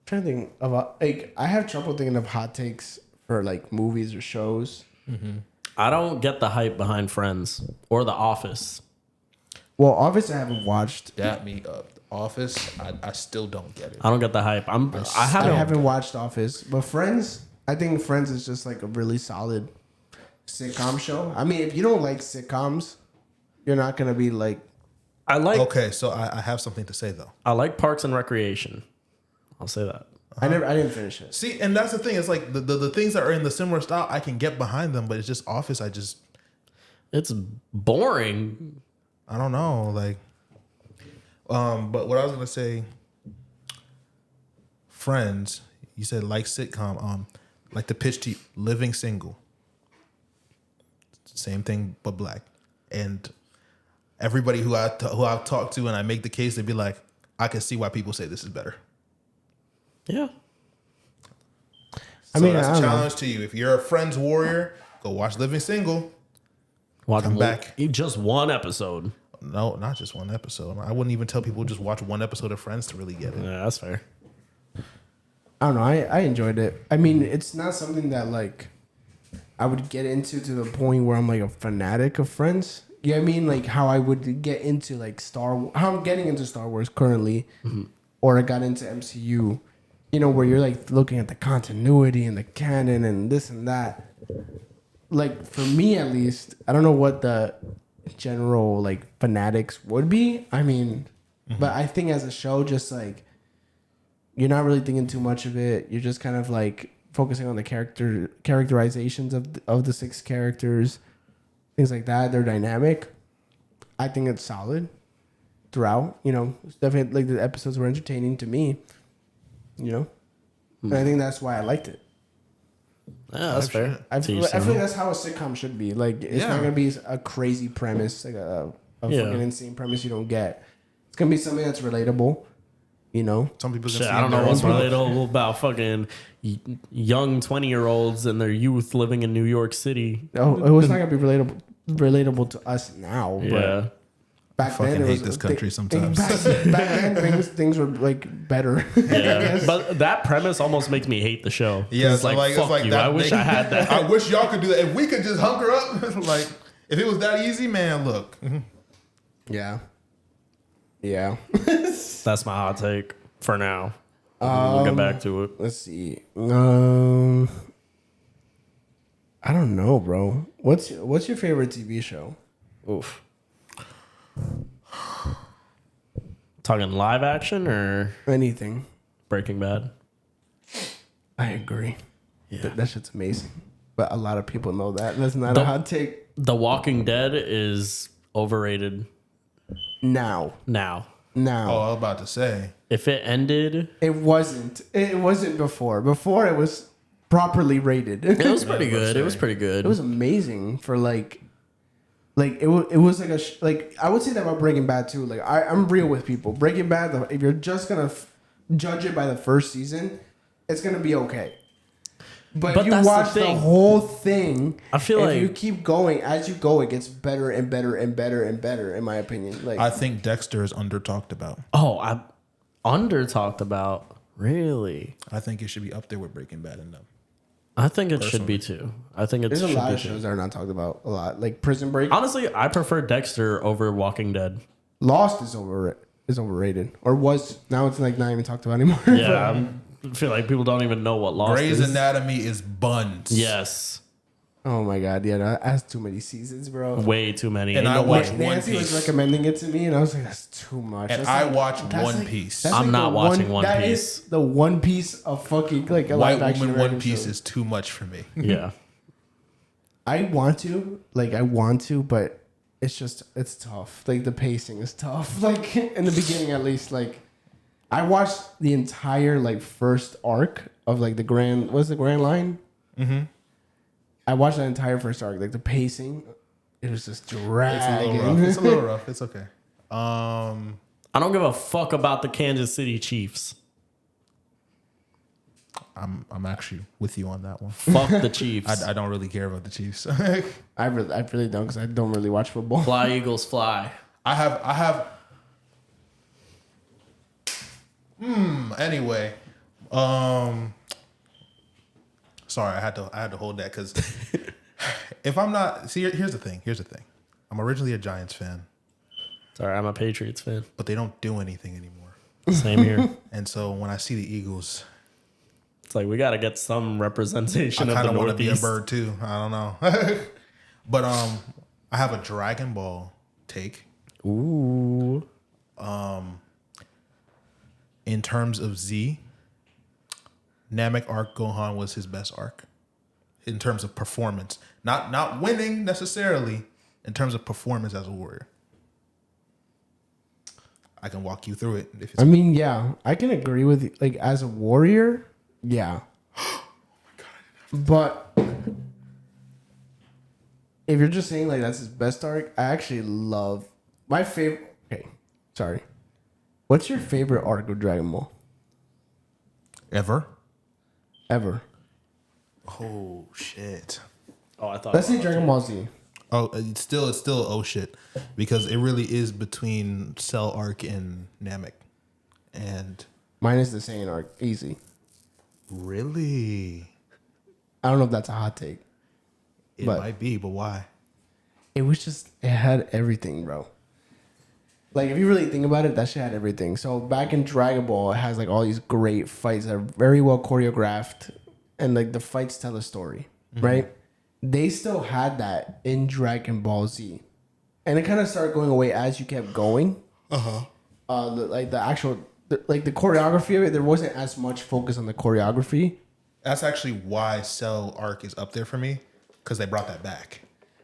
to think of like I have trouble thinking of hot takes for like movies or shows. I don't get the hype behind Friends or The Office. Well, Office I haven't watched. Dap me up. Office, I still don't get it. I don't get the hype. I I haven't. haven't watched Office, but Friends. I think Friends is just like a really solid sitcom show. I mean, if you don't like sitcoms, you're not gonna be like. I like. Okay, so I have something to say though. I like Parks and Recreation. I'll say that. I didn't finish it. See, and that's the thing. It's like the things that are in the similar style, I can get behind them, but it's just Office. It's boring. I don't know. Like, but what I was gonna say, Friends. You said like sitcom. Like the pitch to you, Living Single. Same thing, but black. And everybody who I've talked to and I make the case, they'd be like, I can see why people say this is better. Yeah. So that's a challenge to you. If you're a Friends warrior, go watch Living Single. Come back. Just one episode. No, not just one episode. I wouldn't even tell people just watch one episode of Friends to really get it. Yeah, that's fair. I don't know. I enjoyed it. I mean, it's not something that like I would get into to the point where I'm like a fanatic of Friends. You know what I mean? Like how I would get into like how I'm getting into Star Wars currently, or I got into MCU. You know, where you're like looking at the continuity and the canon and this and that. Like for me at least, I don't know what the general like fanatics would be. I mean, but I think as a show, just like you're not really thinking too much of it. You're just kind of like focusing on the characterizations of the 6 characters, things like that. They're dynamic. I think it's solid throughout. You know, it's definitely like the episodes were entertaining to me. You know, and I think that's why I liked it. Yeah, that's fair. I feel like that's how a sitcom should be. Like, it's not gonna be a crazy premise, like a fucking insane premise you don't get. It's gonna be something that's relatable. You know, Some people Shit, I don't know what's relatable about fucking young 20-year-olds and their youth living in New York City. oh, it was not gonna be relatable to us now. But Yeah. back fucking then, it hate was, this country sometimes. Back then, things were like better. Yeah. But that premise almost makes me hate the show. Yeah, it's so like, fuck it's like you. that I wish I had that. I wish y'all could do that. If we could just hunker up, like if it was that easy, man. Look, Yeah. Yeah. That's my hot take for now. We'll get back to it. Let's see. I don't know, bro. What's your favorite TV show? Oof. Talking live action or Anything. Breaking Bad? I agree. Yeah. That shit's amazing. But a lot of people know that. That's not The- a hot take The Walking Dead is overrated now. now. oh, I was about to say. If it ended, It wasn't. It wasn't before. Before it was properly rated. it was pretty good. It was pretty good. It was amazing for like it was like like I would say that about Breaking Bad too. Like I'm real with people. Breaking Bad, if you're just gonna judge it by the first season, it's gonna be okay. But if you that's the watch the thing. whole thing, I feel if like- you keep going as you go, it gets better and better and better and better. In my opinion, like I think Dexter is under talked about. Oh, I'm under talked about. Really? I think it should be up there with Breaking Bad and them. I think it should be too. I think it there's should a lot be of too. shows that are not talked about a lot, like Prison Break. Honestly, I prefer Dexter over Walking Dead. Lost is overrated, or was. Now it's like not even talked about anymore. Yeah, I feel like people don't even know what Lost Grey's is. Anatomy is buns. Yes, Oh my god, yeah, that has too many seasons, bro. way too many. And I watched One Nancy was Piece. recommending it to me, and I was like, "That's too much." And That's I like- watch that's One like- Piece. that's I'm like not the watching One That Piece. is the One Piece of fucking like a White live action Woman One American Piece show. is too much for me. Yeah, I want to, but it's tough. Like the pacing is tough. Like in the beginning, at least, like I watched the entire like first arc of like the Grand Line. Mm-hmm. I watched that entire first arc. Like the pacing, it was just dragging. It's a little rough. It's okay. I don't give a fuck about the Kansas City Chiefs. I'm actually with you on that one. Fuck the Chiefs. I don't really care about the Chiefs. I really don't, because I don't really watch football. Fly Eagles fly. I have. Anyway, sorry, I had to hold that because if I'm not, see, here's the thing. I'm originally a Giants fan. Sorry, I'm a Patriots fan. but they don't do anything anymore. Same here. And so when I see the Eagles, It's like we got to get some I representation of kind the of want to be a Northeast. bird too. I don't know. But I have a Dragon Ball take. Ooh. In terms of Z, Namek arc Gohan was his best arc. In terms of performance. Not winning necessarily, in terms of performance as a warrior. I can walk you through it if it's I mean, yeah, I can agree with you. Like, as a warrior, yeah. Oh my God. But if you're just saying, like, that's his best arc, I actually love my favorite. Okay, sorry. What's your favorite arc of Dragon Ball? ever. Oh shit. Oh, I thought. Let's say Dragon Ball Z. Oh, it's still oh shit, because it really is between Cell arc and Namek, and Mine is the Saiyan arc. Easy. really, I don't know if that's a hot take. it But- might be, but why? It was just, it had everything, bro. Like, if you really think about it, that shit had everything. So back in Dragon Ball, it has like all these great fights that are very well choreographed, and like the fights tell a story, right? They still had that in Dragon Ball Z, and it kind of started going away as you kept going. Like the actual, like the choreography of it, there wasn't as much focus on the choreography. That's actually why Cell arc is up there for me, because they brought that back.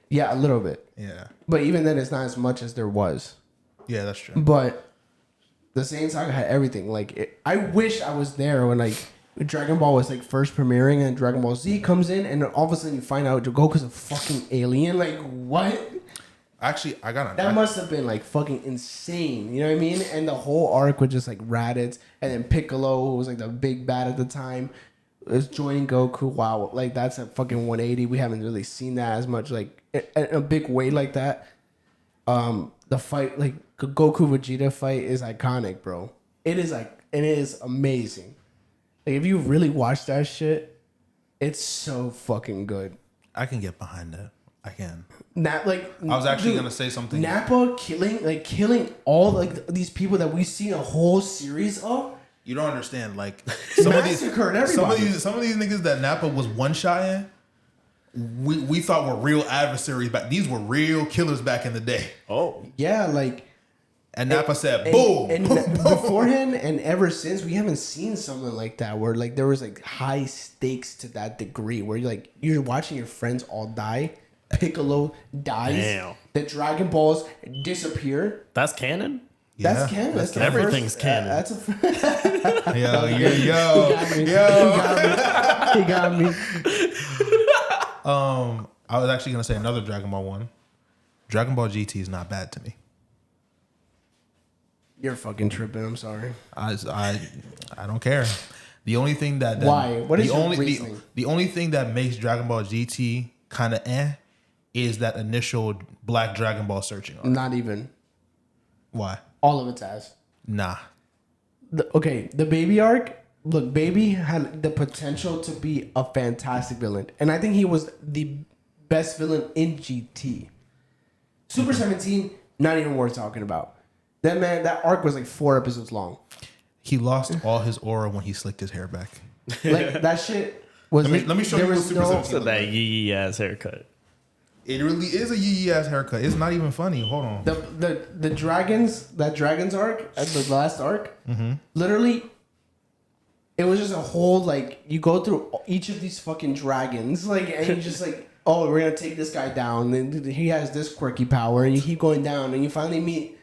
Yeah, a little bit, Yeah, but even then, it's not as much as there was. yeah, that's true. But the Saiyan Saga had everything. Like, I wish I was there when like Dragon Ball was like first premiering, and Dragon Ball Z comes in, and all of a sudden you find out Goku's a fucking alien. Like, what? Actually, I got That must have been like fucking insane. You know what I mean? And the whole arc was just like Raditz, and then Piccolo, who was like the big bad at the time, is joining Goku. Wow, like that's a fucking 180. We haven't really seen that as much, like in a big way like that. The fight, like Goku Vegeta fight, is iconic, bro. It is amazing. Like, if you really watch that shit, it's so fucking good. I can get behind that. I can. I was actually gonna say something. Nappa killing all like these people that we've seen a whole series of. You don't understand. Like some of these niggas that Nappa was one shot in, we thought were real adversaries back. These were real killers back in the day. Oh, Yeah, like. And Nappa said, "Boom!" And beforehand and ever since, we haven't seen something like that where like there was like high stakes to that degree where you're watching your friends all die. Piccolo dies. Damn. The Dragon Balls disappear. that's canon. That's canon. That's the Everything's first, canon. That's a. Yo. He got me. I was actually gonna say another Dragon Ball one. Dragon Ball GT is not bad to me. You're fucking tripping. I'm sorry. I don't care. The only thing that Why? What is the your only reasoning? the only thing that makes Dragon Ball GT kind of is that initial Black Dragon Ball searching arc. Not even. Why? All of its ass. Nah. The baby arc. Look, Baby had the potential to be a fantastic villain, and I think he was the best villain in GT. Super 17, not even worth talking about. That arc was like 4 episodes long. He lost all his aura when he slicked his hair back. Like, that shit was. Let me show you what Super 17 So that yee ass haircut. It really is a yee ass haircut. It's not even funny. Hold on. The dragons, that dragons arc, the last arc, literally, it was just a whole, like, you go through each of these fucking dragons, like, and you just like, oh, we're gonna take this guy down, and he has this quirky power, and you keep going down, and you finally meet,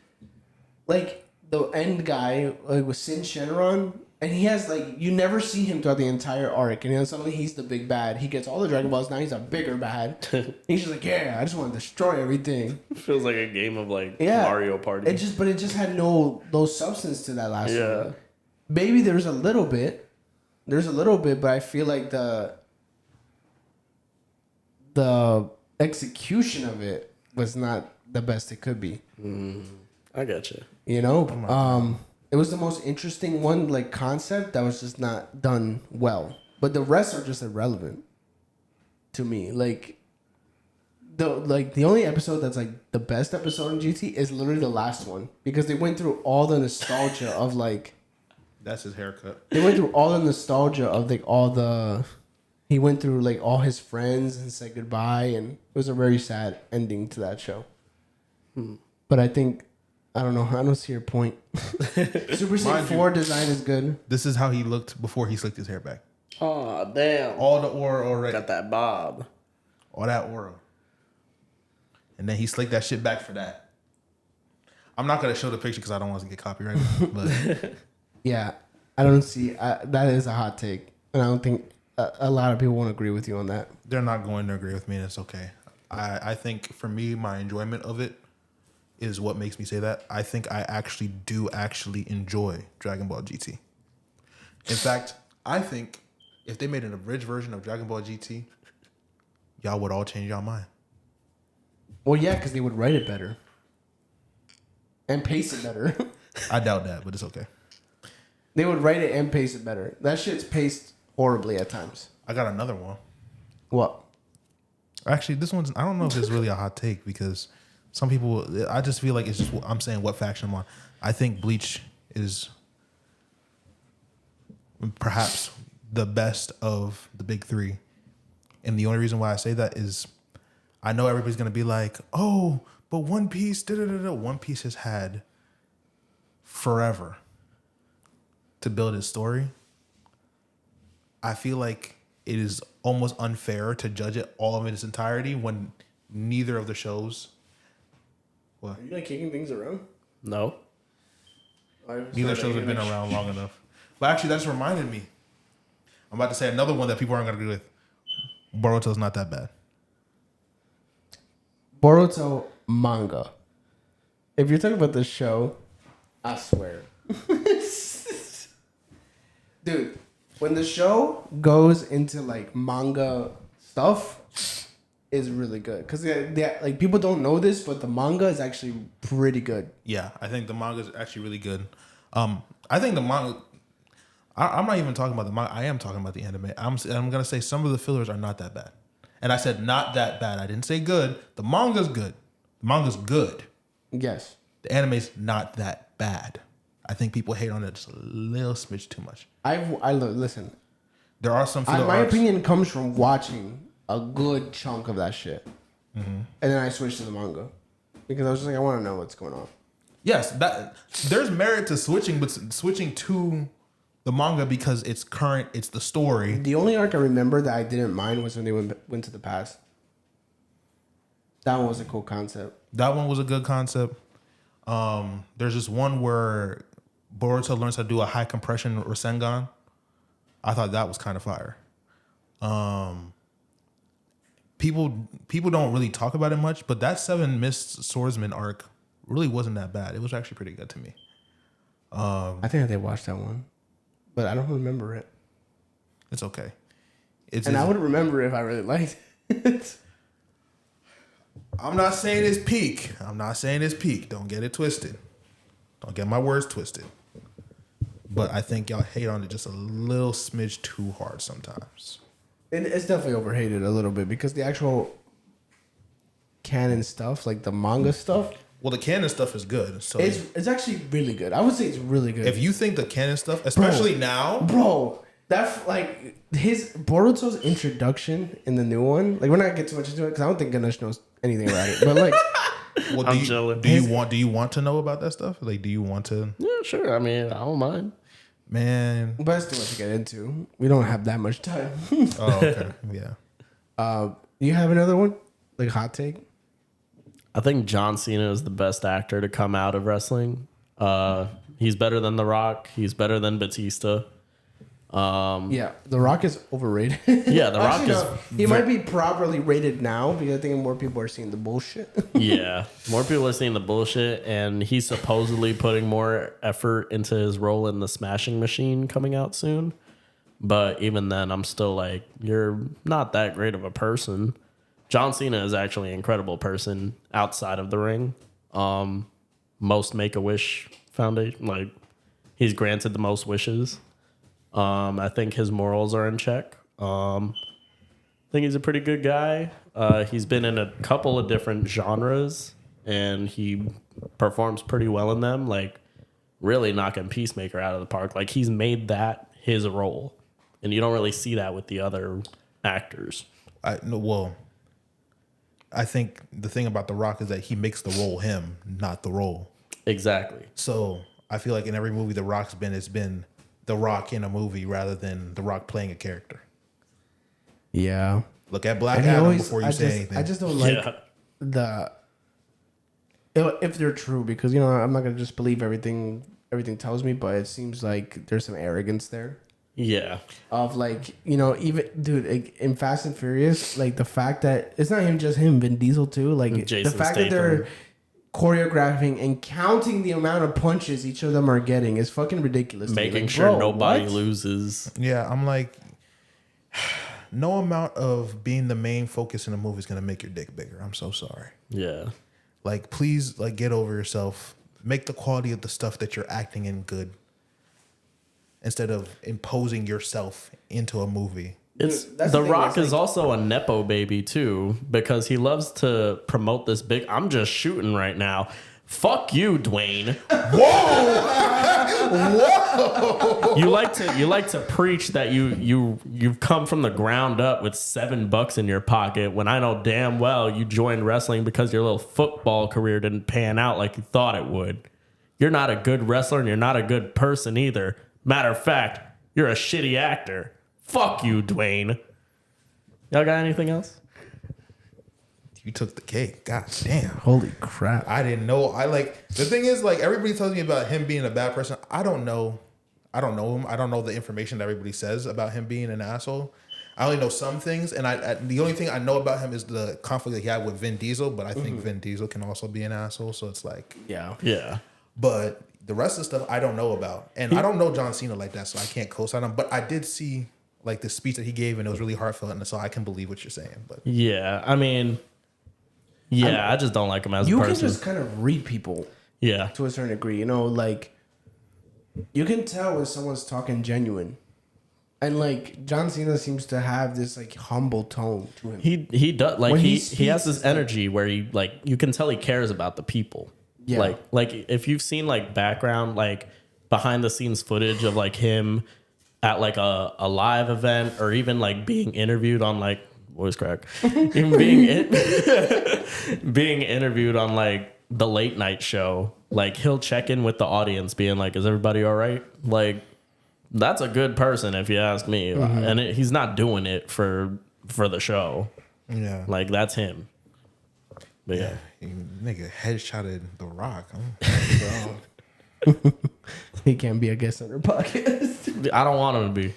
like, the end guy, like, with Sin Shenron, and he has, like, you never see him throughout the entire arc, and then suddenly he's the big bad. He gets all the Dragon Balls, now he's a bigger bad. He's just like, yeah, I just want to destroy everything. Feels like a game of like Yeah. Mario Party. It just had no substance to that last Yeah. one. Maybe there's a little bit. But I feel like the execution of it was not the best it could be. I got you. You know? It was the most interesting one, like, concept that was just not done well. But the rest are just irrelevant to me. Like, the only episode that's like the best episode in GT is literally the last one because they went through all the nostalgia of like. That's his haircut. They went through all the nostalgia of like all the. He went through like all his friends and said goodbye, and it was a very sad ending to that show. But I think I don't know. I don't see your point. Super Saiyan 4 design is good. This is how he looked before he slicked his hair back. Oh damn! All the aura already. Got that bob. All that aura. And then he slicked that shit back for that. I'm not gonna show the picture because I don't want to get copyrighted. But Yeah, I don't see that is a hot take, and I don't think a lot of people won't agree with you on that. they're not going to agree with me, and it's okay. I think for me, my enjoyment of it is what makes me say that. I think I actually enjoy Dragon Ball GT. In fact, I think if they made an abridged version of Dragon Ball GT, y'all would all change y'all mind. Well, yeah, because they would write it better and pace it better. I doubt that, but it's okay. They would write it and pace it better. That shit's paced horribly at times. I got another one. What? Actually, this one's, I don't know if it's really a hot take because some people, I just feel like it's just, I'm saying what faction I'm on. I think Bleach is perhaps the best of the big three. And the only reason why I say that is I know everybody's going to be like, oh, but One Piece, One Piece has had forever to build its story. I feel like it is almost unfair to judge it all of its entirety when neither of the shows. What? Are you like kicking things around? No. Neither shows have been around long enough. But actually, that just reminded me. I'm about to say another one that people aren't going to agree with. Boruto's not that bad. Boruto manga. If you're talking about the show, I swear. Dude, when the show goes into like manga stuff, is really good. Because like people don't know this, but the manga is actually pretty good. Yeah, I think the manga is actually really good. I think the manga. I'm not even talking about the manga. I am talking about the anime. I'm gonna say some of the fillers are not that bad. And I said not that bad. I didn't say good. The manga's good. The manga's good. Yes. The anime's not that bad. I think people hate on it just a little smidge too much. Listen. There are some filler My arcs. opinion comes from watching a good chunk of that shit, and then I switched to the manga because I was just like, I want to know what's going on. Yes, that there's merit to switching, but switching to the manga because it's current, it's the story. The only arc I remember that I didn't mind was when they went to the past. That one was a cool concept. That one was a good concept. There's this one where Boruto learns how to do a high compression Rasengan. I thought that was kind of fire. People don't really talk about it much, but that Seven Mist Swordsman arc really wasn't that bad. It was actually pretty good to me. I think I did watch that one, but I don't remember it. It's okay. I would remember it if I really liked it. I'm not saying it's peak. Don't get it twisted. Don't get my words twisted. But I think y'all hate on it just a little smidge too hard sometimes. It's definitely overhated a little bit because the actual canon stuff, like the manga stuff, Well, the canon stuff is good. So it's actually really good. I would say it's really good. if you think the canon stuff, especially now, Bro, that like his Boruto's introduction in the new one. Like we're not gonna get too much into it because I don't think Ganesh knows anything about it. But like, well, I'm chilling. do you want to know about that stuff? Like, do you want to? Yeah, sure. I mean, I don't mind. Man, but it's too much to get into. We don't have that much time. oh okay, yeah. You have another one, like hot take? I think John Cena is the best actor to come out of wrestling. He's better than The Rock. He's better than Batista. Yeah, The Rock is overrated. Yeah, The Rock is. He might be properly rated now because I think more people are seeing the bullshit. Yeah, more people are seeing the bullshit, and he's supposedly putting more effort into his role in the Smashing Machine coming out soon. But even then, I'm still like, you're not that great of a person. John Cena is actually an incredible person outside of the ring. Most Make-A-Wish Foundation, like he's granted the most wishes. I think his morals are in check. think he's a pretty good guy. He's been in a couple of different genres, and he performs pretty well in them. Like, really knocking Peacemaker out of the park. Like, he's made that his role, and you don't really see that with the other actors. I think the thing about The Rock is that he makes the role him, not the role. Exactly. So I feel like in every movie The Rock's been, it's been The Rock in a movie rather than The Rock playing a character. Yeah. Look at Black And he Adam always, before you say anything. I just don't like if they're true, because I'm not gonna just believe everything tells me, but it seems like there's some arrogance there. Yeah. Of like, even dude, like, in Fast and Furious, like the fact that it's not even just him, Vin Diesel too. Like Jason the fact Statham. that they're choreographing and counting the amount of punches each of them are getting is fucking ridiculous. Making like, sure bro, nobody what? loses. Yeah, I'm like, no amount of being the main focus in a movie is gonna make your dick bigger. I'm so sorry. Yeah. Like, please, like, get over yourself. Make the quality of the stuff that you're acting in good, instead of imposing yourself into a movie. It's Dude, that's The the thing, Rock it's is like- also a nepo baby too, because he loves to promote this big. I'm just shooting right now. Fuck you, Dwayne. Whoa! You like to preach that you've come from the ground up with $7 in your pocket, when I know damn well you joined wrestling because your little football career didn't pan out like you thought it would. You're not a good wrestler, and you're not a good person either. Matter of fact, you're a shitty actor. Fuck you, Dwayne. Y'all got anything else? You took the cake. God damn. Holy crap. I didn't know. The thing is, like, everybody tells me about him being a bad person. I don't know. I don't know him. I don't know the information that everybody says about him being an asshole. I only know some things, and the only thing I know about him is the conflict that he had with Vin Diesel. But I think Vin Diesel can also be an asshole. So it's like, Yeah. But the rest of the stuff I don't know about, and I don't know John Cena like that, so I can't co-sign him. But I did see like the speech that he gave, and it was really heartfelt, and so I can believe what you're saying. But Yeah. I mean, I just don't like him as a You person. can just kind of read people Yeah. to a certain degree. Like you can tell when someone's talking genuine. And like John Cena seems to have this like humble tone to him. He does, like, When he he has speaks, this it's like- energy where he, like, you can tell he cares about the people. Yeah. Like if you've seen like background, like behind the scenes footage of like him at like a live event, or even like being interviewed on like voice crack, even being interviewed on like the late night show, like he'll check in with the audience being like, is everybody all right? Like, that's a good person if you ask me. And he's not doing it for the show. yeah, Like, that's him. But yeah. nigga headshotted The Rock. He can't be a guest on our podcast. I don't want him to be.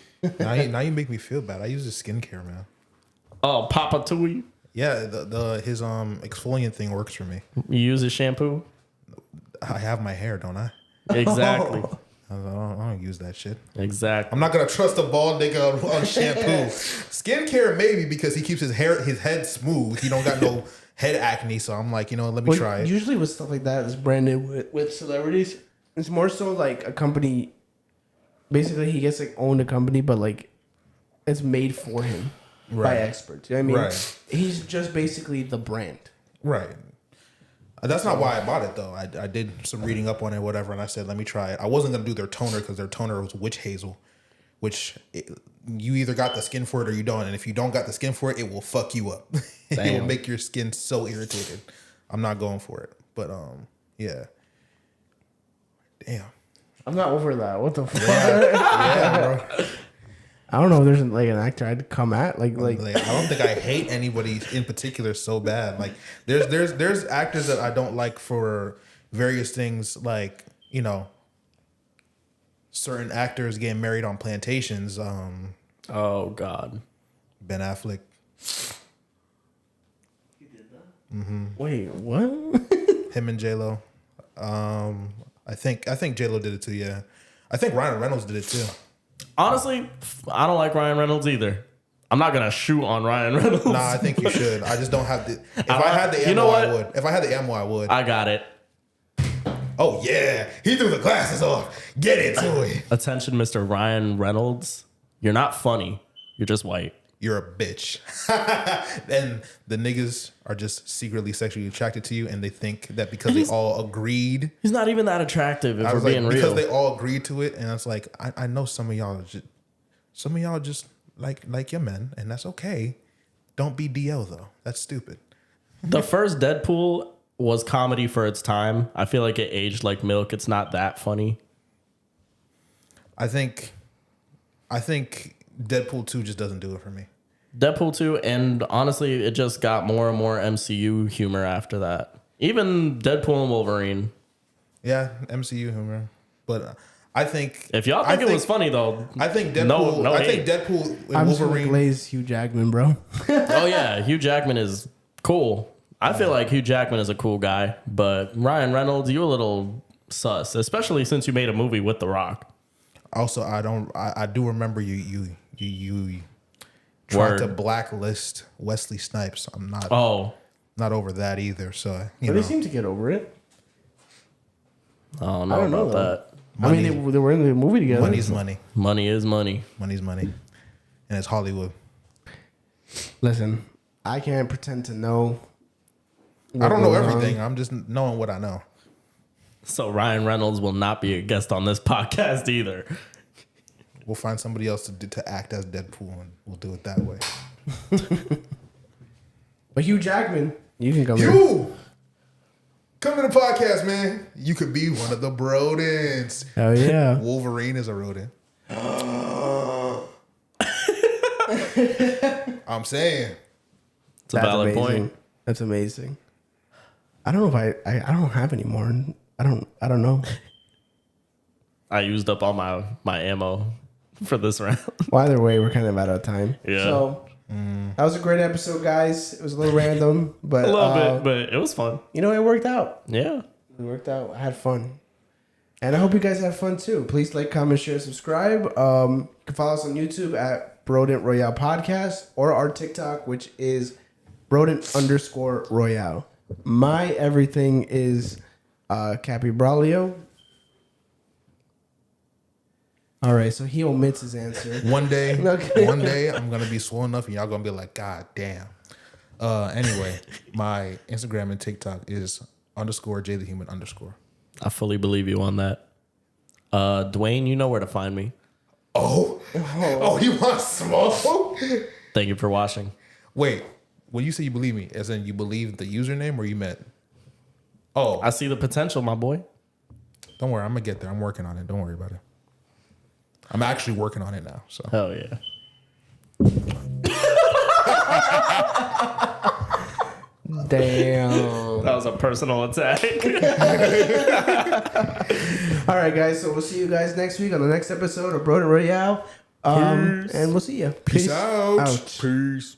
Now you make me feel bad. I use his skincare, man. Oh, Papa Tui. Yeah, his exfoliant thing works for me. You use his shampoo? I have my hair, don't I? Exactly. I don't use that shit. Exactly. I'm not gonna trust a bald nigga on shampoo. Skincare maybe, because he keeps his head smooth. He don't got no head acne, so I'm like, let me try it. Usually with stuff like that, it's branded with celebrities. It's more so like a company. Basically, he gets like owned a company, but like it's made for him by Right. experts. You know what I mean? Right. He's just basically the brand. Right. That's not why I bought it though. I did some reading up on it, whatever, and I said, let me try it. I wasn't gonna do their toner because their toner was witch hazel, you either got the skin for it or you don't. And if you don't got the skin for it, it will fuck you up. It will Damn. make your skin so irritated. I'm not going for it. But yeah. Damn. I'm not over that. What the fuck? Yeah, bro. I don't know if there's like an actor I'd come at like Like, I don't think I hate anybody in particular so bad. Like there's actors that I don't like for various things, like, certain actors getting married on plantations. Oh, God. Ben Affleck. wait, what? Him and J-Lo. I think J-Lo did it too, yeah. I think Ryan Reynolds did it too. Honestly, I don't like Ryan Reynolds either. I'm not gonna shoot on Ryan Reynolds. Nah, I think you should. I just don't have the. If I had the ammo, You know what? I would. If I had the ammo, I would. I got it. Oh yeah, he threw the glasses off. Get into it. Attention, Mr. Ryan Reynolds. You're not funny. You're just white. you're a bitch. And the niggas are just secretly sexually attracted to you, and they think that because they all agreed. He's not even that attractive if we're being real. Because they all agreed to it, and it's like I know some of y'all just like your men, and that's okay. Don't be DL though. That's stupid. The first Deadpool was comedy for its time. I feel like it aged like milk. It's not that funny. I think Deadpool 2 just doesn't do it for me. Deadpool 2, and honestly, it just got more and more MCU humor after that. Even Deadpool and Wolverine. Yeah, MCU humor. But I think if y'all think it was funny though, I think Deadpool. No I think Deadpool and I'm Wolverine. just glaze Hugh Jackman, bro. Oh yeah, Hugh Jackman is cool. I feel like Hugh Jackman is a cool guy, but Ryan Reynolds, you a little sus, especially since you made a movie with The Rock. Also, I do remember you tried to blacklist Wesley Snipes. I'm not over that either. So They seem to get over it. I don't know about that. Money, I mean, they were in the movie together. Money's money. Money is money. Money's money, and it's Hollywood. Listen, I can't pretend to know. I don't know everything. I'm just knowing what I know. So Ryan Reynolds will not be a guest on this podcast either. We'll find somebody else to act as Deadpool, and we'll do it that way. But Hugh Jackman, you can come Come to the podcast, man. You could be one of the Brodents. Oh yeah. Wolverine is a rodent. I'm saying. It's a valid point. That's amazing. I don't know if I don't have any more. I don't know. I used up all my ammo for this round. Well, either way, we're kind of out of time. Yeah. So that was a great episode, guys. It was a little random, but A little bit, but it was fun. You know, it worked out. Yeah. It worked out. I had fun. And I hope you guys have fun too. Please like, comment, share, subscribe. You can follow us on YouTube at Brodent Royale Podcast or our TikTok, which is Brodent_Royale. My everything is Cappy Braulio. All right, so he omits his answer. One day, Okay. one day, I'm gonna be swole enough, and y'all gonna be like, "God damn." Anyway, my Instagram and TikTok is _JTheHuman_. I fully believe you on that. Dwayne, you know where to find me. Oh, you want smoke? Thank you for watching. Wait, when you say you believe me, as in you believe the username, or you meant? Oh, I see the potential, my boy. don't worry, I'm gonna get there. I'm working on it. Don't worry about it. I'm actually working on it now. So Hell yeah. Damn. That was a personal attack. All right, guys. So we'll see you guys next week on the next episode of Brodent Royale. And we'll see you. peace out. Ouch. Peace.